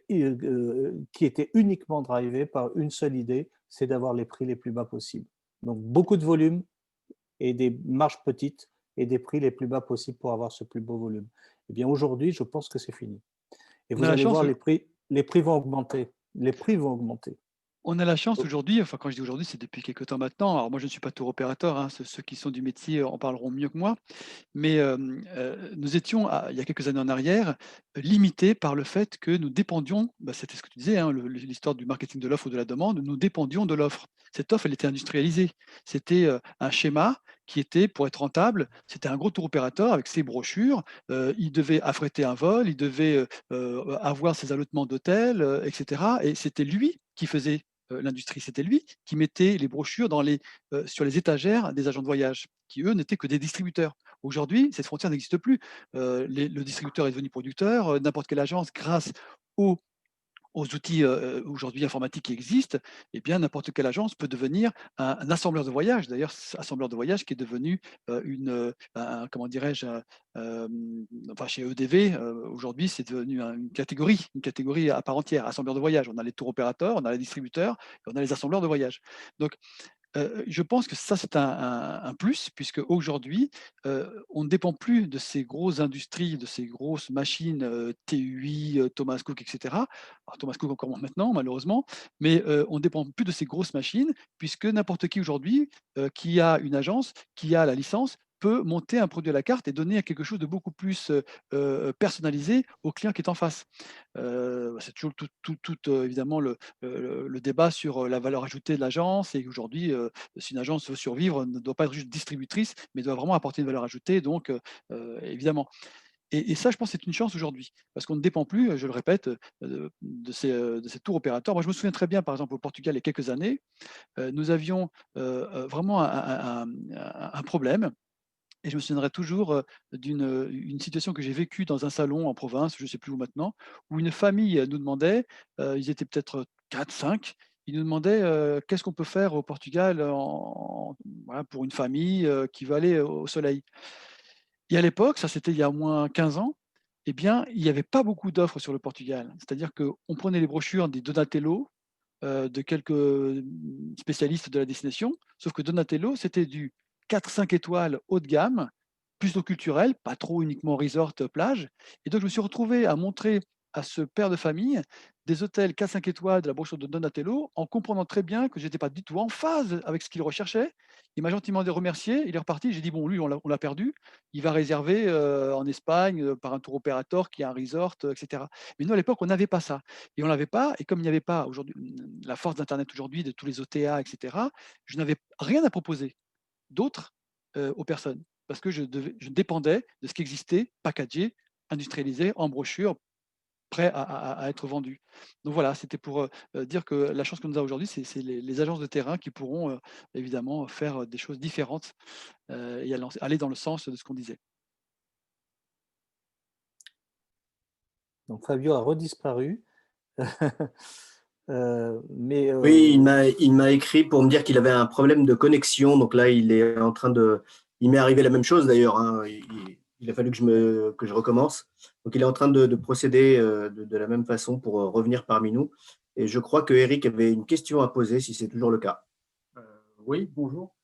qui était uniquement drivé par une seule idée, c'est d'avoir les prix les plus bas possibles. Donc beaucoup de volume et des marges petites et des prix les plus bas possibles pour avoir ce plus beau volume. Eh bien aujourd'hui, je pense que c'est fini. Et vous allez voir, les prix vont augmenter. Les prix vont augmenter. On a la chance aujourd'hui, enfin quand je dis aujourd'hui, c'est depuis quelques temps maintenant. Alors moi, je ne suis pas tour opérateur, hein, ceux qui sont du métier en parleront mieux que moi. Mais nous étions, il y a quelques années en arrière, limités par le fait que nous dépendions, c'était ce que tu disais, hein, l'histoire du marketing de l'offre ou de la demande, nous dépendions de l'offre. Cette offre, elle était industrialisée. C'était un schéma qui était, pour être rentable, c'était un gros tour opérateur avec ses brochures. Il devait affréter un vol, il devait avoir ses allotements d'hôtel, etc. Et c'était lui qui faisait l'industrie, c'était lui qui mettait les brochures sur les étagères des agents de voyage, qui eux n'étaient que des distributeurs. Aujourd'hui, cette frontière n'existe plus. Le distributeur est devenu producteur, n'importe quelle agence, grâce aux outils aujourd'hui informatiques qui existent, eh bien n'importe quelle agence peut devenir un assembleur de voyage. D'ailleurs, assembleur de voyage qui est devenu comment dirais-je, enfin chez EDV, aujourd'hui c'est devenu une catégorie à part entière, assembleur de voyage. On a les tours opérateurs, on a les distributeurs, et on a les assembleurs de voyage. Donc je pense que ça, c'est un plus, puisque aujourd'hui, on ne dépend plus de ces grosses industries, de ces grosses machines TUI, Thomas Cook, etc. Alors, Thomas Cook encore moins maintenant, malheureusement, mais on ne dépend plus de ces grosses machines, puisque n'importe qui aujourd'hui qui a une agence, qui a la licence, peut monter un produit à la carte et donner quelque chose de beaucoup plus personnalisé au client qui est en face. C'est toujours évidemment le débat sur la valeur ajoutée de l'agence. Et aujourd'hui, si une agence veut survivre, ne doit pas être juste distributrice, mais doit vraiment apporter une valeur ajoutée. Donc, évidemment. Et ça, je pense, c'est une chance aujourd'hui, parce qu'on ne dépend plus, je le répète, de ces tours opérateurs. Moi, je me souviens très bien, par exemple, au Portugal, il y a quelques années, nous avions vraiment un problème. Et je me souviendrai toujours d'une situation que j'ai vécue dans un salon en province, je ne sais plus où maintenant, où une famille nous demandait, ils étaient peut-être 4, 5, ils nous demandaient qu'est-ce qu'on peut faire au Portugal voilà, pour une famille qui veut aller au soleil. Et à l'époque, ça c'était il y a au moins 15 ans, eh bien, il n'y avait pas beaucoup d'offres sur le Portugal. C'est-à-dire qu'on prenait les brochures des Donatello, de quelques spécialistes de la destination, sauf que Donatello, c'était du 4-5 étoiles haut de gamme, plutôt culturel, pas trop uniquement resort, plage. Et donc, je me suis retrouvé à montrer à ce père de famille des hôtels 4-5 étoiles de la brochure de Donatello, en comprenant très bien que je n'étais pas du tout en phase avec ce qu'il recherchait. Il m'a gentiment remercié, il est reparti. J'ai dit, bon, lui, on l'a perdu. Il va réserver en Espagne par un tour opérateur qui a un resort, etc. Mais nous, à l'époque, on n'avait pas ça. Et on l'avait pas. Et comme il n'y avait pas aujourd'hui la force d'Internet aujourd'hui, de tous les OTA, etc., je n'avais rien à proposer d'autre aux personnes. Parce que je dépendais de ce qui existait, packagé, industrialisé, en brochure, prêt à être vendu. Donc voilà, c'était pour dire que la chance que nous avons aujourd'hui, c'est les agences de terrain qui pourront évidemment faire des choses différentes et aller dans le sens de ce qu'on disait. Donc Fabio a redisparu. Oui, il m'a écrit pour me dire qu'il avait un problème de connexion. Donc là, il est en train de. Il m'est arrivé la même chose d'ailleurs, hein. Il a fallu que je recommence. Donc il est en train de procéder de la même façon pour revenir parmi nous. Et je crois que Eric avait une question à poser, si c'est toujours le cas. Oui, bonjour.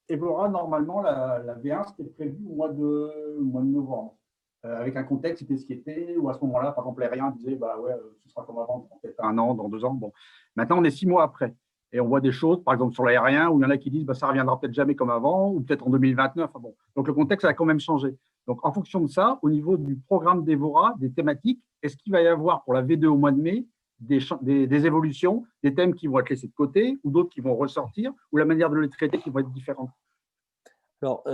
Evora, normalement, la V1, c'était prévu au mois de novembre. Avec un contexte, c'était ce qui était, ou à ce moment-là, par exemple, l'aérien disait, bah ouais, ce sera comme avant, peut-être 1 an, dans 2 ans. Bon. Maintenant, on est 6 mois après. Et on voit des choses, par exemple, sur l'aérien, où il y en a qui disent, bah, ça reviendra peut-être jamais comme avant, ou peut-être en 2029. Bon. Donc, le contexte a quand même changé. Donc, en fonction de ça, au niveau du programme d'Evora, des thématiques, est-ce qu'il va y avoir pour la V2 au mois de mai des évolutions, des thèmes qui vont être laissés de côté, ou d'autres qui vont ressortir, ou la manière de les traiter qui vont être différente? Alors,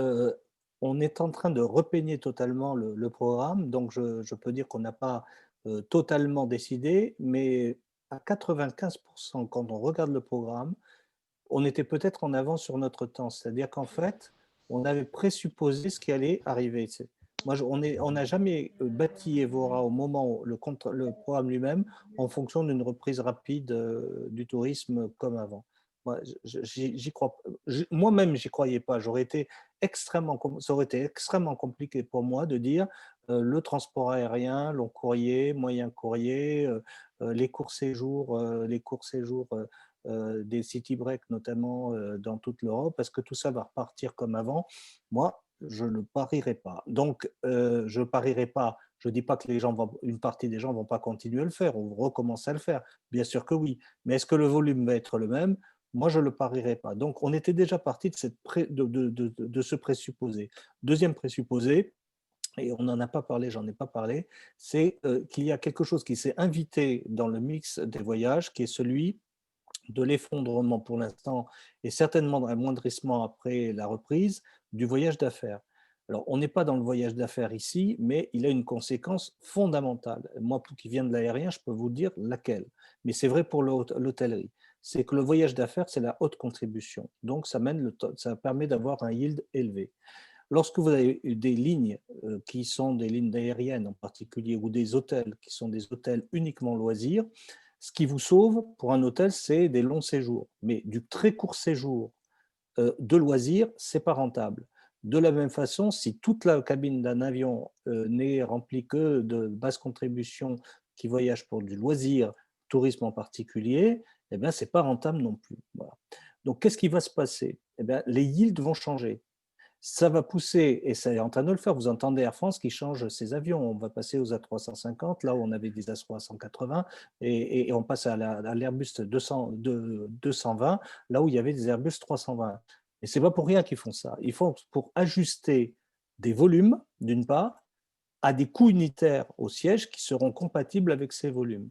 on est en train de repeigner totalement le programme, donc je peux dire qu'on n'a pas totalement décidé, mais à 95%, quand on regarde le programme, on était peut-être en avance sur notre temps. C'est-à-dire qu'en fait, on avait présupposé ce qui allait arriver. Moi, on n'a jamais bâti Evora au moment où le programme lui-même en fonction d'une reprise rapide du tourisme comme avant. J'y crois. Moi-même, j'y croyais pas. Ça aurait été extrêmement compliqué pour moi de dire le transport aérien, long courrier, moyen courrier, les courts séjours, des city breaks notamment dans toute l'Europe, parce que tout ça va repartir comme avant. Moi, je ne parierai pas. Donc, je ne parierai pas. Je ne dis pas que une partie des gens ne vont pas continuer à le faire ou recommencer à le faire. Bien sûr que oui. Mais est-ce que le volume va être le même? Moi, je ne le parierai pas. Donc, on était déjà parti de ce présupposé. Deuxième présupposé, et on n'en a pas parlé, j'en ai pas parlé, c'est qu'il y a quelque chose qui s'est invité dans le mix des voyages, qui est celui de l'effondrement pour l'instant et certainement d'un amoindrissement après la reprise du voyage d'affaires. Alors, on n'est pas dans le voyage d'affaires ici, mais il a une conséquence fondamentale. Moi, qui viens de l'aérien, je peux vous dire laquelle. Mais c'est vrai pour l'hôtellerie. C'est que le voyage d'affaires, c'est la haute contribution. Donc, ça permet d'avoir un yield élevé. Lorsque vous avez des lignes qui sont des lignes aériennes en particulier, ou des hôtels qui sont des hôtels uniquement loisirs, ce qui vous sauve pour un hôtel, c'est des longs séjours. Mais du très court séjour de loisirs, c'est pas rentable. De la même façon, si toute la cabine d'un avion n'est remplie que de basse contribution qui voyagent pour du loisir, tourisme en particulier, eh bien, c'est pas rentable non plus. Voilà. Donc, qu'est-ce qui va se passer? Eh bien, les yields vont changer. Ça va pousser, et ça est en train de le faire, vous entendez Air France qui change ses avions, on va passer aux A350, là où on avait des A380, et on passe à l'Airbus 220, là où il y avait des Airbus 320. Et ce n'est pas pour rien qu'ils font ça, ils font pour ajuster des volumes, d'une part, à des coûts unitaires au siège qui seront compatibles avec ces volumes.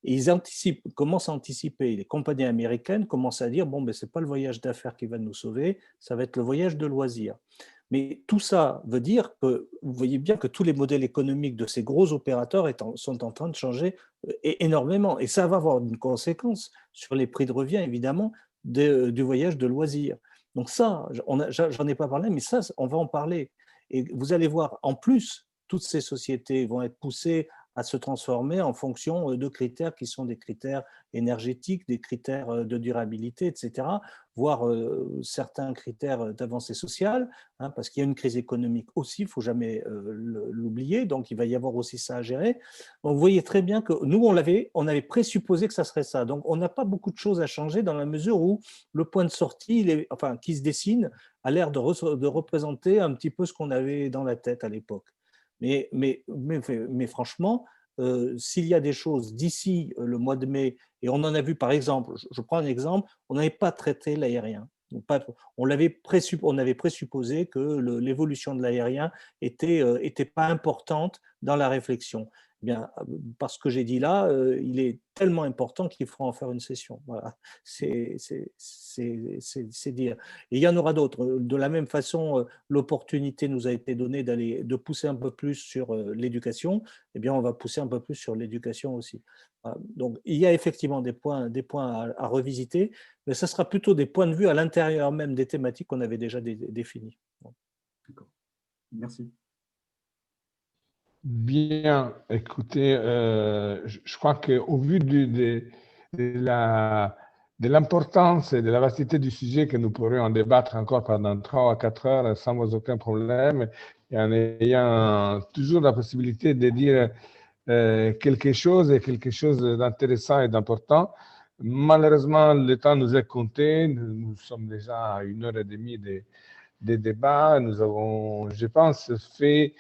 Et ils commencent à anticiper. Les compagnies américaines commencent à dire, bon, ben, ce n'est pas le voyage d'affaires qui va nous sauver, ça va être le voyage de loisirs. Mais tout ça veut dire que vous voyez bien que tous les modèles économiques de ces gros opérateurs sont en train de changer énormément. Et ça va avoir une conséquence sur les prix de revient, évidemment, du voyage de loisirs. Donc ça, j'en ai pas parlé, mais ça, on va en parler. Et vous allez voir, en plus, toutes ces sociétés vont être poussées à se transformer en fonction de critères qui sont des critères énergétiques, des critères de durabilité, etc., voire certains critères d'avancée sociale, hein, parce qu'il y a une crise économique aussi, il ne faut jamais l'oublier, donc il va y avoir aussi ça à gérer. Donc vous voyez très bien que nous, on avait présupposé que ça serait ça. Donc on n'a pas beaucoup de choses à changer dans la mesure où le point de sortie, qui se dessine, a l'air de représenter un petit peu ce qu'on avait dans la tête à l'époque. Mais franchement, s'il y a des choses d'ici le mois de mai, et on en a vu par exemple, je prends un exemple, on n'avait pas traité l'aérien. On avait présupposé que l'évolution de l'aérien était pas importante dans la réflexion. Eh bien, parce que j'ai dit là, il est tellement important qu'il faut en faire une session. Voilà, c'est dire. Et il y en aura d'autres. De la même façon, l'opportunité nous a été donnée de pousser un peu plus sur l'éducation. Eh bien, on va pousser un peu plus sur l'éducation aussi. Voilà. Donc, il y a effectivement des points à revisiter, mais ce sera plutôt des points de vue à l'intérieur même des thématiques qu'on avait déjà définies. D'accord. Merci. Bien, écoutez, je crois qu'au vu de l'importance et de la vastité du sujet, que nous pourrions en débattre encore pendant 3 à 4 heures sans aucun problème, et en ayant toujours la possibilité de dire quelque chose d'intéressant et d'important. Malheureusement, le temps nous est compté. Nous sommes déjà à 1h30 des débats. Nous avons, je pense, fait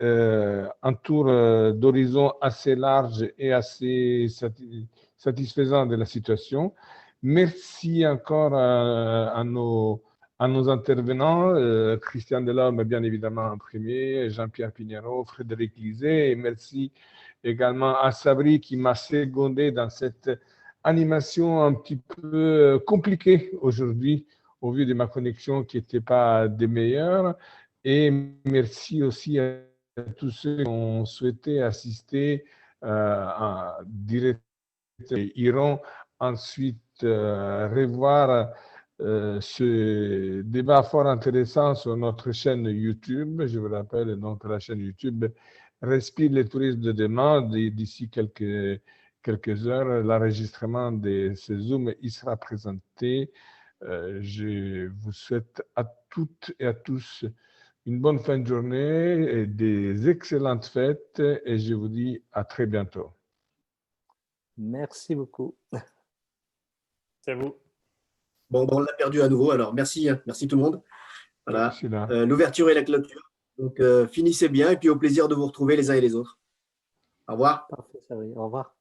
un tour d'horizon assez large et assez satisfaisant de la situation. Merci encore à nos intervenants, Christian Delorme, bien évidemment en premier, Jean-Pierre Pignero, Frédéric Lisée, et merci également à Sabri qui m'a secondé dans cette animation un petit peu compliquée aujourd'hui au vu de ma connexion qui n'était pas des meilleures. Et merci aussi à tous ceux qui ont souhaité assister en direct et iront ensuite revoir ce débat fort intéressant sur notre chaîne YouTube. Je vous rappelle donc la chaîne YouTube Respire le tourisme de demain. D'ici quelques heures, l'enregistrement de ce Zoom il sera présenté. Je vous souhaite à toutes et à tous une bonne fin de journée et des excellentes fêtes et je vous dis à très bientôt. Merci beaucoup. C'est à vous. Bon, on l'a perdu à nouveau, alors merci tout le monde. Voilà, l'ouverture et la clôture. Donc, finissez bien et puis au plaisir de vous retrouver les uns et les autres. Au revoir. Parfait, ça va. Au revoir.